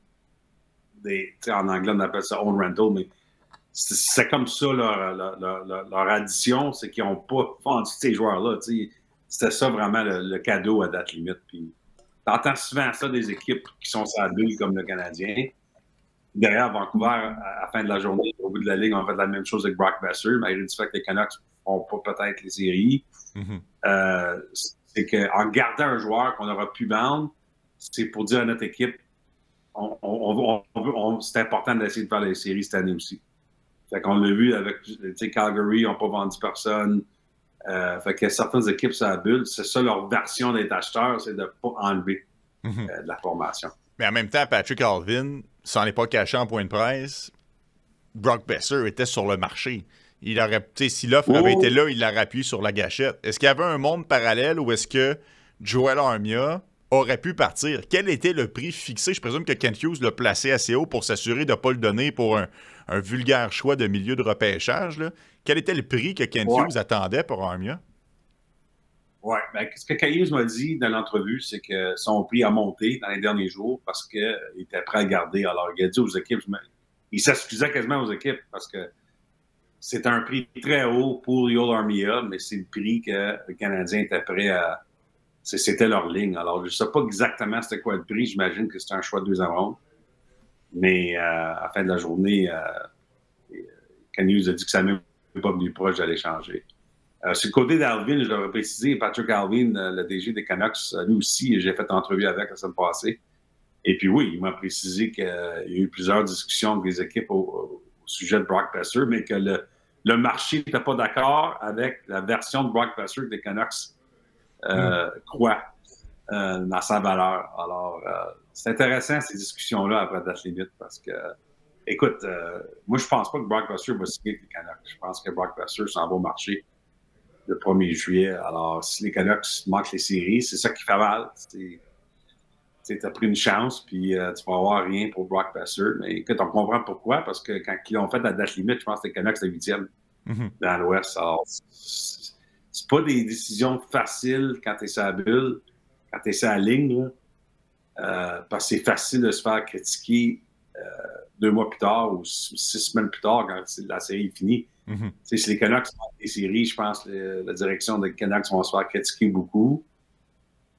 des, en anglais on appelle ça own rental, mais c'est comme ça leur addition, c'est qu'ils n'ont pas vendu ces joueurs-là. C'était ça vraiment le cadeau à date limite. Puis t'entends souvent ça des équipes qui sont sur la bulle comme le Canadien. Derrière Vancouver, à la fin de la journée, au bout de la ligue, on fait la même chose avec Brock Besser, malgré le fait que les Canucks ne font pas peut-être les séries. C'est qu'en gardant un joueur qu'on aura pu vendre, c'est pour dire à notre équipe c'est important d'essayer de faire les séries cette année aussi. Fait qu'on l'a vu avec Calgary, ils n'ont pas vendu personne. Fait que certaines équipes, ça bulle. C'est ça leur version d'être acheteur, c'est de ne pas enlever de la formation. Mais en même temps, Patrick Allvin, s'en est pas caché en point de presse, Brock Besser était sur le marché. Il aurait, si l'offre avait été là, il l'aurait appuyé sur la gâchette. Est-ce qu'il y avait un monde parallèle ou est-ce que Joel Armia aurait pu partir? Quel était le prix fixé? Je présume que Kent Hughes l'a placé assez haut pour s'assurer de ne pas le donner pour un vulgaire choix de milieu de repêchage. Là. Quel était le prix que Kent Hughes attendait pour Armia? Oui, ben, ce que Kent Hughes m'a dit dans l'entrevue, c'est que son prix a monté dans les derniers jours parce qu'il était prêt à le garder. Alors, il a dit aux équipes, il s'excusait quasiment aux équipes parce que c'est un prix très haut pour Yoel Armia, mais c'est le prix que le Canadien était prêt à... C'était leur ligne. Alors, je ne sais pas exactement c'était quoi le prix. J'imagine que c'était un choix de deuxième ronde. Mais à la fin de la journée, Kent Hughes a dit que ça n'est même pas venu proche d'aller changer. Sur le côté d'Alvin, je l'aurais précisé, Patrick Alvin, le DG des Canucks, lui aussi, j'ai fait une entrevue avec la semaine passée. Et puis oui, il m'a précisé qu'il y a eu plusieurs discussions avec les équipes au sujet de Brock Besser, mais que le marché n'était pas d'accord avec la version de Brock Besser que les Canucks croient dans sa valeur. Alors, c'est intéressant ces discussions-là après la date limite parce que, écoute, moi je pense pas que Brock Besser va signer avec les Canucks. Je pense que Brock Besser s'en va au marché le 1er juillet. Alors, si les Canucks manquent les séries, c'est ça qui fait mal. Tu as pris une chance, puis tu vas avoir rien pour Brock Besser. Mais écoute, on comprend pourquoi, parce que quand ils ont fait la date limite, je pense que les Canucks, c'est le 8e dans l'Ouest. Alors, c'est pas des décisions faciles quand tu es sur la bulle, quand tu es sur la ligne, parce que c'est facile de se faire critiquer 2 mois plus tard ou 6 semaines plus tard quand la série est finie. Si les Canucks font des séries, je pense que la direction des Canucks vont se faire critiquer beaucoup.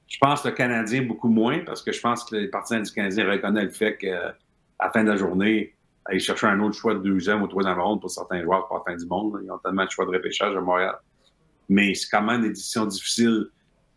Je pense que le Canadien beaucoup moins, parce que je pense que les partisans du Canadien reconnaissent le fait qu'à la fin de la journée, aller chercher un autre choix de 2e ou 3e ronde pour certains joueurs pour la fin du monde. Ils ont tellement de choix de repêchage à Montréal. Mais c'est quand même des décisions difficiles.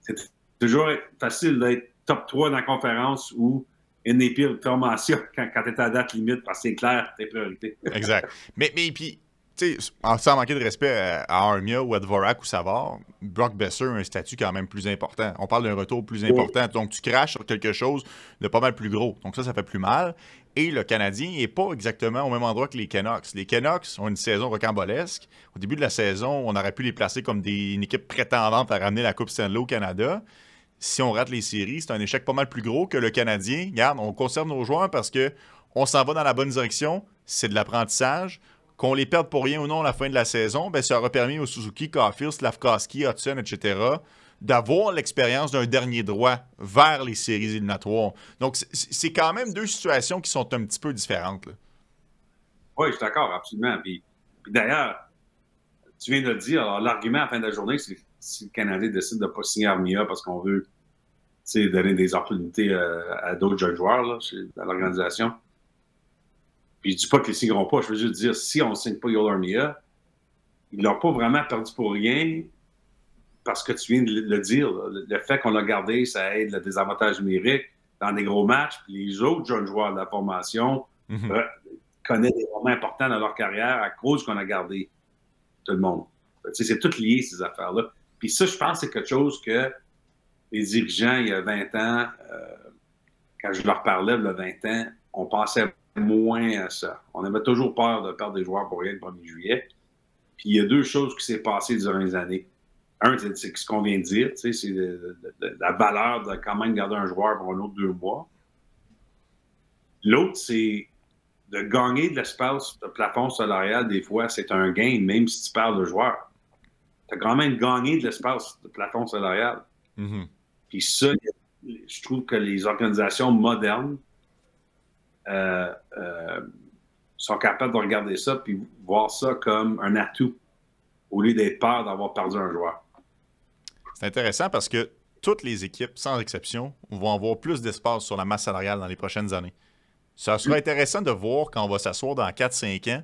C'est toujours facile d'être top 3 dans la conférence ou une des pires formations quand tu es à date limite, parce que c'est clair tes priorités. Exact. Mais puis, tu sais, sans manquer de respect à Armia ou à Dvorak ou Savard, Brock Besser a un statut quand même plus important. On parle d'un retour plus important. Donc, tu craches sur quelque chose de pas mal plus gros. Donc, ça fait plus mal. Et le Canadien n'est pas exactement au même endroit que les Canucks. Les Canucks ont une saison rocambolesque. Au début de la saison, on aurait pu les placer comme une équipe prétendante à ramener la Coupe Stanley au Canada. Si on rate les séries, c'est un échec pas mal plus gros que le Canadien. Regarde, on conserve nos joueurs parce qu'on s'en va dans la bonne direction. C'est de l'apprentissage. Qu'on les perde pour rien ou non à la fin de la saison, ben, ça aura permis aux Suzuki, Caulfield, Slafkovsky, Hudson, etc., d'avoir l'expérience d'un dernier droit vers les séries éliminatoires. Donc, c'est quand même 2 situations qui sont un petit peu différentes. Là. Oui, je suis d'accord, absolument. Puis d'ailleurs, tu viens de le dire, alors l'argument à la fin de la journée, c'est que si le Canadien décide de ne pas signer Armia parce qu'on veut donner des opportunités à d'autres jeunes joueurs là, dans l'organisation. Puis je ne dis pas qu'ils ne signeront pas, je veux juste dire, si on ne signe pas Yoel Armia, ils ne l'ont pas vraiment perdu pour rien parce que tu viens de le dire. Le fait qu'on l'a gardé, ça aide le désavantage numérique dans des gros matchs. Puis les autres jeunes joueurs de la formation connaissent des moments importants dans leur carrière à cause qu'on a gardé tout le monde. C'est tout lié, ces affaires-là. Puis ça, je pense que c'est quelque chose que les dirigeants, il y a 20 ans, quand je leur parlais, il y a 20 ans, on pensait moins à ça. On avait toujours peur de perdre des joueurs pour rien le 1er juillet. Puis il y a 2 choses qui s'est passées durant les années. Un, c'est ce qu'on vient de dire, c'est la valeur de quand même garder un joueur pour un autre 2 mois. L'autre, c'est de gagner de l'espace de plafond salarial, des fois, c'est un gain, même si tu parles de joueur. Tu as quand même gagné de l'espace de plafond salarial. Puis ça, je trouve que les organisations modernes sont capables de regarder ça puis voir ça comme un atout au lieu d'être peur d'avoir perdu un joueur. C'est intéressant parce que toutes les équipes, sans exception, vont avoir plus d'espace sur la masse salariale dans les prochaines années. Ça sera intéressant de voir quand on va s'asseoir dans 4-5 ans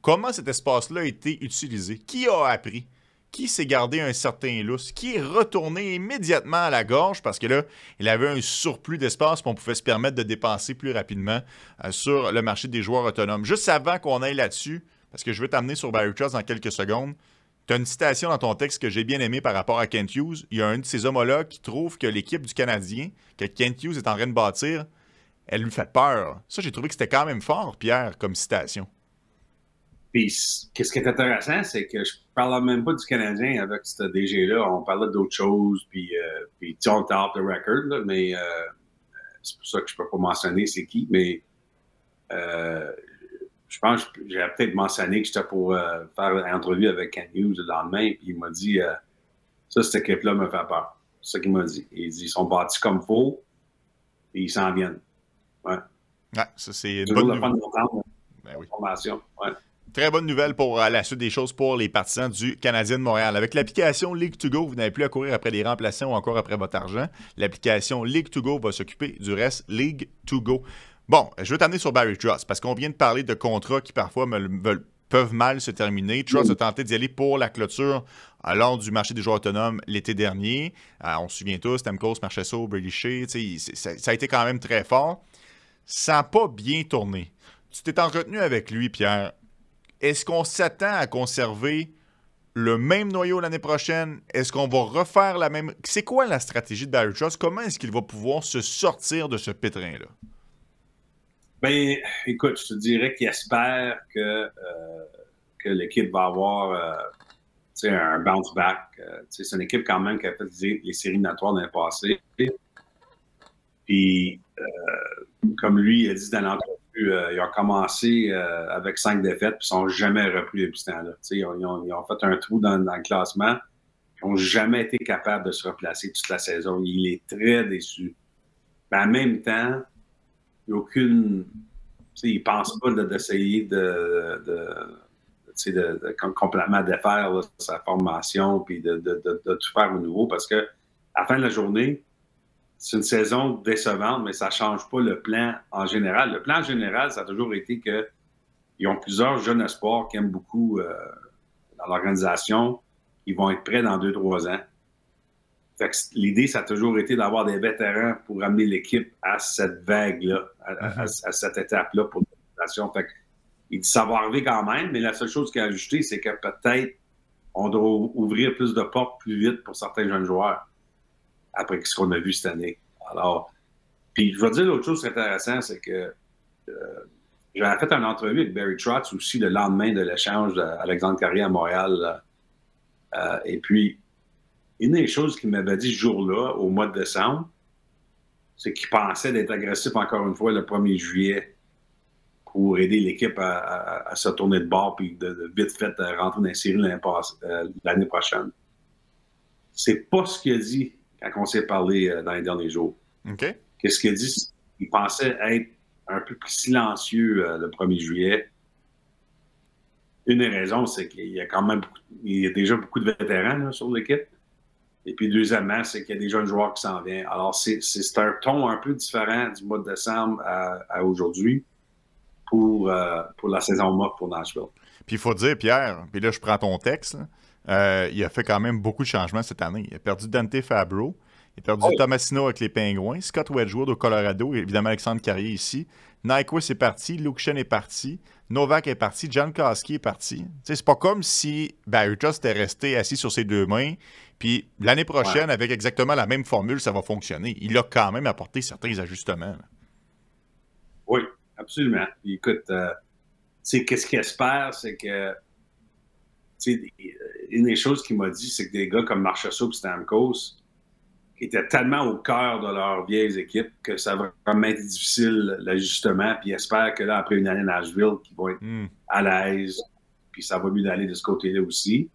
comment cet espace-là a été utilisé. Qui a appris? Qui s'est gardé un certain lousse? Qui est retourné immédiatement à la gorge parce que là, il avait un surplus d'espace qu'on pouvait se permettre de dépenser plus rapidement sur le marché des joueurs autonomes. Juste avant qu'on aille là-dessus, parce que je vais t'amener sur Barry Trotz dans quelques secondes, tu as une citation dans ton texte que j'ai bien aimée par rapport à Kent Hughes. Il y a un de ses homologues qui trouve que l'équipe du Canadien, que Kent Hughes est en train de bâtir, elle lui fait peur. Ça, j'ai trouvé que c'était quand même fort, Pierre, comme citation. Puis, qu'est-ce qui est intéressant, c'est que je ne parlais même pas du Canadien avec ce DG-là. On parlait d'autres choses, puis on était off the record, là, mais c'est pour ça que je ne peux pas mentionner c'est qui. Mais je pense que j'avais peut-être mentionné que j'étais pour faire une entrevue avec Ken Hughes le lendemain, puis il m'a dit ça, cette équipe-là me fait peur. C'est ça qu'il m'a dit. Il dit ils sont bâtis comme faux, et ils s'en viennent. Ouais. Ouais, ça, c'est une toujours bonne le fun nouvelle. d'entendre Ben oui. formation. Ouais. Très bonne nouvelle pour la suite des choses pour les partisans du Canadien de Montréal. Avec l'application League2Go, vous n'avez plus à courir après les remplaçants ou encore après votre argent. L'application League2Go va s'occuper du reste. League2Go. Bon, je veux t'amener sur Barry Trotz parce qu'on vient de parler de contrats qui parfois peuvent mal se terminer. Trotz a tenté d'y aller pour la clôture lors du marché des joueurs autonomes l'été dernier. On se souvient tous, Stamkos, Marchessault, Brady Shea, ça a été quand même très fort. Ça n'a pas bien tourné. Tu t'es entretenu avec lui, Pierre. Est-ce qu'on s'attend à conserver le même noyau l'année prochaine? Est-ce qu'on va refaire la même... C'est quoi la stratégie de Barry Trotz? Comment est-ce qu'il va pouvoir se sortir de ce pétrin-là? Ben, écoute, je te dirais qu'il espère que l'équipe va avoir un bounce-back. C'est une équipe quand même qui a fait les séries éliminatoires l'année passée. Puis, comme lui il a dit dans l'entrevue, ils ont commencé avec 5 défaites puis ils ne sont jamais repris depuis ce temps-là. Ils ont fait un trou dans le classement. Ils n'ont jamais été capables de se replacer toute la saison. Il est très déçu. Mais en même temps, il n'y a aucune... il ne pense pas d'essayer de complètement défaire là, sa formation puis de tout faire au nouveau parce que à la fin de la journée, c'est une saison décevante, mais ça ne change pas le plan en général. Le plan en général, ça a toujours été qu'ils ont plusieurs jeunes espoirs qui aiment beaucoup dans l'organisation. Ils vont être prêts dans 2-3 ans. Fait que l'idée, ça a toujours été d'avoir des vétérans pour amener l'équipe à cette vague-là, à cette étape-là pour l'organisation. Fait que, il dit ça va arriver quand même, mais la seule chose qu'il a ajouté, c'est que peut-être on doit ouvrir plus de portes plus vite pour certains jeunes joueurs après ce qu'on a vu cette année. Alors, puis je vais dire l'autre chose qui est intéressant, c'est que j'avais fait une entrevue avec Barry Trotz aussi le lendemain de l'échange d'Alexandre Carrier à Montréal. Et puis, une des choses qu'il m'avait dit ce jour-là, au mois de décembre, c'est qu'il pensait d'être agressif encore une fois le 1er juillet pour aider l'équipe à se tourner de bord puis de vite fait rentrer dans les séries l'année prochaine. C'est pas ce qu'il a dit quand on s'est parlé dans les derniers jours. OK. Qu'est-ce qu'il a dit? Il pensait être un peu plus silencieux le 1er juillet. Une des raisons, c'est qu'il y a quand même il y a déjà beaucoup de vétérans là, sur l'équipe. Et puis, deuxièmement, c'est qu'il y a des jeunes joueurs qui s'en viennent. Alors, c'est un ton un peu différent du mois de décembre à aujourd'hui pour la saison morte pour Nashville. Puis, il faut dire, Pierre, puis là, je prends ton texte, il a fait quand même beaucoup de changements cette année. Il a perdu Dante Fabro, il a perdu Tomasino avec les Pingouins, Scott Wedgwood au Colorado, évidemment Alexandre Carrier ici. Nyquist est parti, Luke Schenn est parti, Novak est parti, Jan Koski est parti. C'est pas comme si Barry Trotz était resté assis sur ses deux mains, puis l'année prochaine, avec exactement la même formule, ça va fonctionner. Il a quand même apporté certains ajustements. Là. Oui, absolument. Puis, écoute, qu'est-ce qu'il espère, c'est que une des choses qu'il m'a dit, c'est que des gars comme Marchessault et Stamkos, qui étaient tellement au cœur de leurs vieilles équipes que ça va vraiment être difficile l'ajustement. Puis espère que là, après une année à Nashville, qu'ils vont être à l'aise. Puis ça va mieux d'aller de ce côté-là aussi.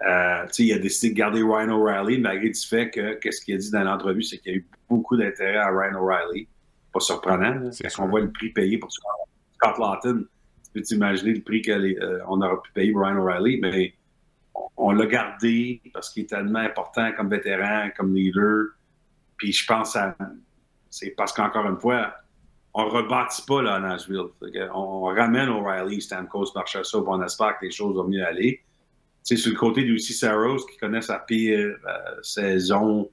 Il a décidé de garder Ryan O'Reilly, malgré du fait que, qu'est-ce qu'il a dit dans l'entrevue, c'est qu'il y a eu beaucoup d'intérêt à Ryan O'Reilly. Pas surprenant, parce qu'on voit le prix payé pour Scott Laughton. Tu peux t'imaginer le prix qu'on aurait pu payer pour Ryan O'Reilly, mais on l'a gardé parce qu'il est tellement important comme vétéran, comme leader. Puis je pense c'est parce qu'encore une fois, on ne rebâtit pas là, à Nashville. On ramène O'Reilly, Stamkos, Marchessault, on espère que les choses vont mieux aller. Sur le côté de Lucy Saros, qui connaît sa pire saison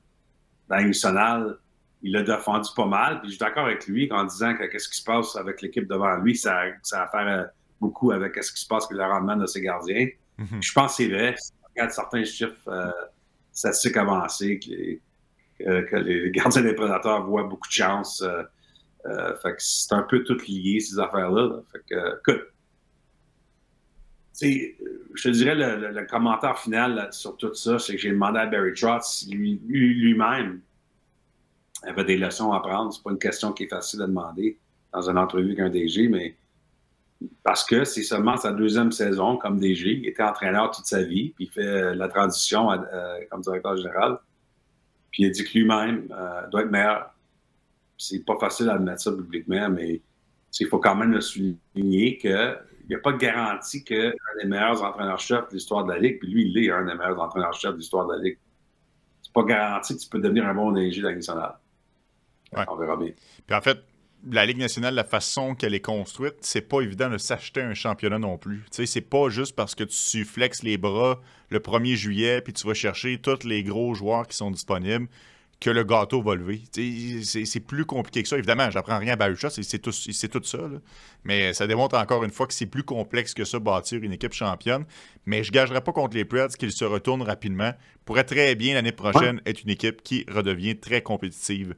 dans la Ligue nationale, il l'a défendu pas mal. Puis je suis d'accord avec lui en disant que qu'est-ce qui se passe avec l'équipe devant lui, ça a à faire beaucoup avec ce qui se passe avec le rendement de ses gardiens. Je pense que c'est vrai. Si on regarde certains chiffres statistiques avancés, que les gardiens des Prédateurs voient beaucoup de chance. Fait que c'est un peu tout lié, ces affaires-là. Fait que, écoute, je te dirais le commentaire final là, sur tout ça, c'est que j'ai demandé à Barry Trotz si lui-même avait des leçons à prendre. C'est pas une question qui est facile à demander dans une entrevue avec un DG, mais Parce que c'est seulement sa deuxième saison comme DG. Il était entraîneur toute sa vie, puis il fait la transition comme directeur général. Puis il a dit que lui-même doit être meilleur. C'est pas facile à admettre ça publiquement, mais il faut quand même le souligner qu'il n'y a pas de garantie qu'un des meilleurs entraîneurs-chefs de l'histoire de la Ligue, puis lui, il est un des meilleurs entraîneurs-chefs de l'histoire de la Ligue. C'est pas garanti que tu peux devenir un bon DG de la Ligue nationale. Ouais. On verra bien. Puis en fait, la Ligue nationale, la façon qu'elle est construite, c'est pas évident de s'acheter un championnat non plus. Tu sais, c'est pas juste parce que tu flexes les bras le 1er juillet puis tu vas chercher tous les gros joueurs qui sont disponibles que le gâteau va lever. C'est plus compliqué que ça. Évidemment, j'apprends rien à Barucha, c'est tout ça. Là. Mais ça démontre encore une fois que c'est plus complexe que ça, bâtir une équipe championne. Mais je ne gagerai pas contre les Preds qu'ils se retournent rapidement. Pourrait très bien, l'année prochaine, être une équipe qui redevient très compétitive.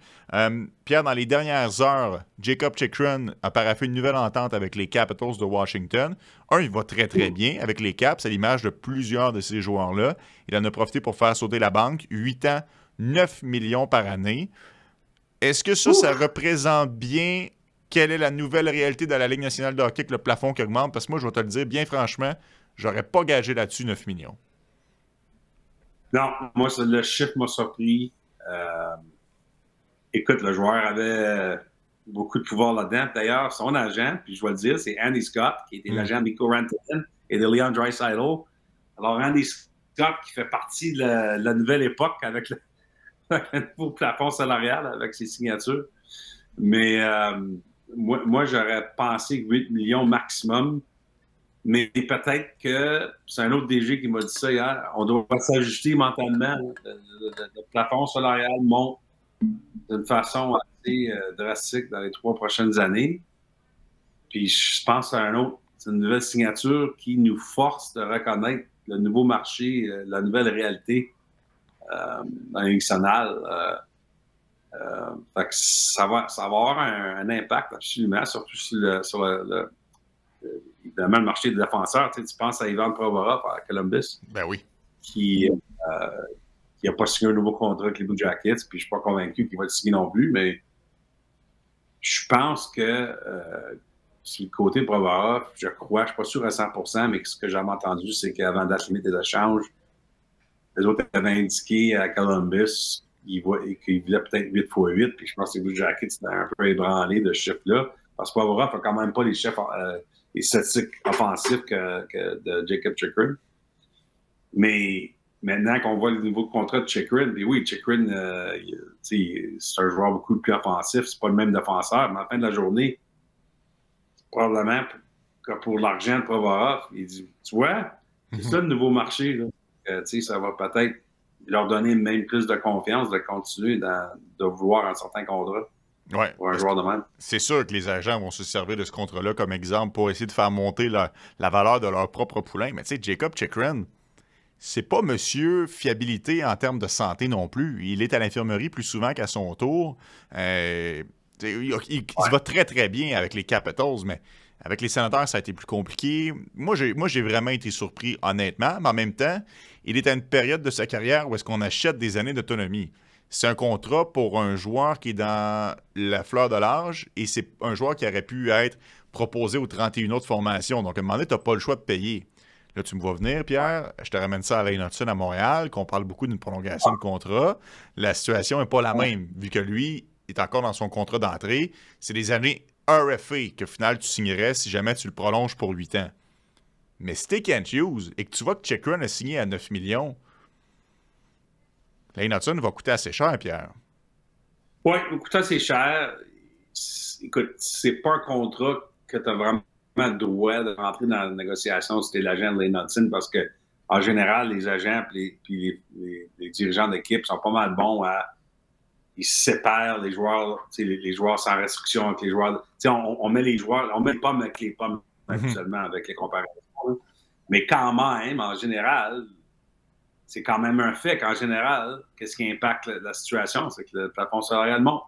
Pierre, dans les dernières heures, Jacob Chychrun a paraffé une nouvelle entente avec les Capitals de Washington. Il va très, très bien avec les Caps, à l'image de plusieurs de ces joueurs-là. Il en a profité pour faire sauter la banque. 8 ans, 9 millions par année. Est-ce que ça représente bien quelle est la nouvelle réalité de la Ligue nationale de hockey, que le plafond qui augmente? Parce que moi, je vais te le dire, bien franchement, j'aurais pas gagé là-dessus 9 millions. Non, moi, le chiffre m'a surpris. Écoute, le joueur avait beaucoup de pouvoir là-dedans. D'ailleurs, son agent, puis je vais le dire, c'est Andy Scott, qui était l'agent de Mikko Rantanen et de Leon Draisaitl. Alors, Andy Scott, qui fait partie de la nouvelle époque avec le nouveau plafond salarial, avec ses signatures. Mais moi, j'aurais pensé 8 millions maximum. Mais peut-être que c'est un autre DG qui m'a dit ça hier. On doit s'ajuster mentalement. Le plafond salarial monte d'une façon assez drastique dans les 3 prochaines années. Puis je pense à c'est une nouvelle signature qui nous force de reconnaître le nouveau marché, la nouvelle réalité dans les nationales. Fait que ça va avoir un impact absolument, surtout sur évidemment, le marché des défenseurs. Tu penses à Ivan Provorov à Columbus. Ben oui. Qui n'a pas signé un nouveau contrat avec les Blue Jackets, puis je ne suis pas convaincu qu'il va le signer non plus, mais je pense que sur le côté de Provorov, je crois, je ne suis pas sûr à 100%, mais ce que j'avais entendu, c'est qu'avant la limite des échanges, les autres avaient indiqué à Columbus qu'ils voulaient peut-être 8 x 8, puis je pense que les Blue Jackets étaient un peu ébranlés de ce chiffre-là, parce que Provorov n'a quand même pas les chiffres les statistiques offensifs de Jacob Chychrun. Mais maintenant qu'on voit le nouveau contrat de Chychrun, puis oui, Chychrun, c'est un joueur beaucoup plus offensif, c'est pas le même défenseur, mais à la fin de la journée, probablement que pour l'argent de Provorov, il dit, tu vois, c'est ça le nouveau marché, là. Ça va peut-être leur donner même plus de confiance de continuer de vouloir un certain contrat. Ouais, pour un joueur de même. C'est sûr que les agents vont se servir de ce contrat-là comme exemple pour essayer de faire monter la valeur de leur propre poulain. Mais tu sais, Jacob Chychrun, c'est pas monsieur fiabilité en termes de santé non plus. Il est à l'infirmerie plus souvent qu'à son tour. Il se va très, très bien avec les Capitals, mais avec les Sénateurs, ça a été plus compliqué. Moi, j'ai vraiment été surpris, honnêtement, mais en même temps, il est à une période de sa carrière où est-ce qu'on achète des années d'autonomie. C'est un contrat pour un joueur qui est dans la fleur de l'âge et c'est un joueur qui aurait pu être proposé aux 31 autres formations. Donc, à un moment donné, tu n'as pas le choix de payer. Là, tu me vois venir, Pierre. Je te ramène ça à Lane Hutson à Montréal, qu'on parle beaucoup d'une prolongation de contrat. La situation n'est pas la même, vu que lui est encore dans son contrat d'entrée. C'est des années RFA qu'au final, tu signerais si jamais tu le prolonges pour 8 ans. Mais si t'es Kent Hughes et que tu vois que Chychrun a signé à 9 millions, Lane Hutson va coûter assez cher, Pierre. Oui, il va coûter assez cher. Écoute, c'est pas un contrat que tu as vraiment le droit de rentrer dans la négociation si tu es l'agent de Lane Hutson parce que, en général, les agents et les dirigeants d'équipe sont pas mal bons ils séparent les joueurs, les joueurs sans restriction avec les joueurs. On met les joueurs, on met les pommes avec les pommes seulement avec les comparaisons. Mais quand même, en général, c'est quand même un fait qu'en général, qu'est-ce qui impacte la situation? C'est que le plafond salarial monte.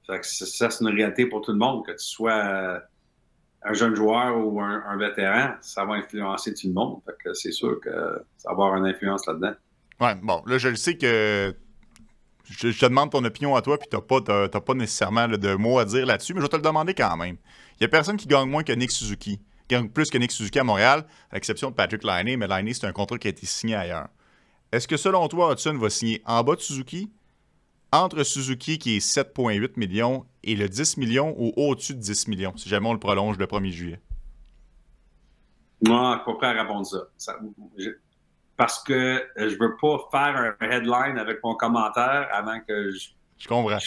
Fait que ça, c'est une réalité pour tout le monde. Que tu sois un jeune joueur ou un vétéran, ça va influencer tout le monde. Fait que c'est sûr que ça va avoir une influence là-dedans. Ouais, bon, là, je le sais que je te demande ton opinion à toi, puis t'as pas nécessairement là, de mots à dire là-dessus, mais je vais te le demander quand même. Il n'y a personne qui gagne moins que Nick Suzuki. Qui gagne plus que Nick Suzuki à Montréal, à l'exception de Patrick Laine, mais Laine, c'est un contrat qui a été signé ailleurs. Est-ce que selon toi, Hudson va signer en bas de Suzuki, entre Suzuki qui est 7,8 millions et le 10 millions ou au-dessus de 10 millions, si jamais on le prolonge le 1er juillet? Moi, je suis pas prêt à répondre ça. Parce que je veux pas faire un headline avec mon commentaire avant que je comprends.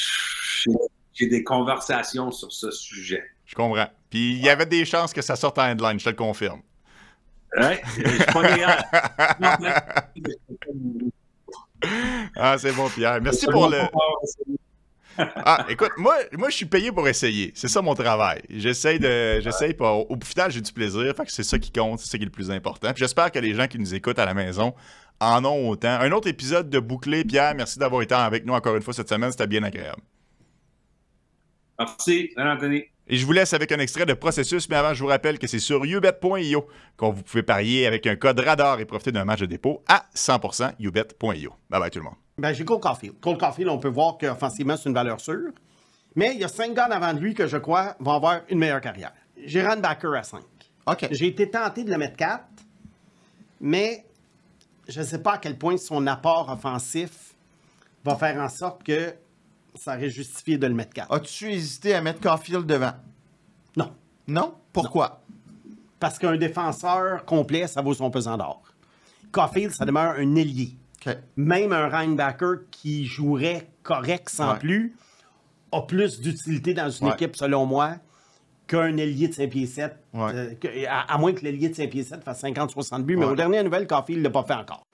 J'ai des conversations sur ce sujet. Je comprends. Puis il y avait des chances que ça sorte en headline, je te le confirme. Ouais, je suis pas derrière. Ah, c'est bon, Pierre. Merci pour le... Ah, écoute, moi, je suis payé pour essayer. C'est ça mon travail. J'essaye pour... Au final, j'ai du plaisir. Fait que c'est ça qui compte, c'est ça qui est le plus important. Puis j'espère que les gens qui nous écoutent à la maison en ont autant. Un autre épisode de Bouclé. Pierre, merci d'avoir été avec nous encore une fois cette semaine. C'était bien agréable. Merci, Anthony. Et je vous laisse avec un extrait de Processus, mais avant, je vous rappelle que c'est sur ubet.io qu'on vous pouvez parier avec un code radar et profiter d'un match de dépôt à 100%. ubet.io. Bye bye tout le monde. Ben, j'ai Cole Caulfield. Cole Caulfield, on peut voir qu'offensivement, c'est une valeur sûre. Mais il y a 5 gars avant de lui que je crois vont avoir une meilleure carrière. J'ai Backer à 5. OK. J'ai été tenté de le mettre 4, mais je ne sais pas à quel point son apport offensif va faire en sorte que ça aurait justifié de le mettre 4. As-tu hésité à mettre Caulfield devant? Non. Non? Pourquoi? Parce qu'un défenseur complet, ça vaut son pesant d'or. Caulfield, ça demeure un ailier. Okay. Même un linebacker qui jouerait correct sans plus a plus d'utilité dans une équipe, selon moi, qu'un ailier de 5 pieds 7. À moins que l'ailier de 5 pieds 7 fasse 50-60 buts. Mais aux dernières nouvelles, Caulfield ne l'a pas fait encore.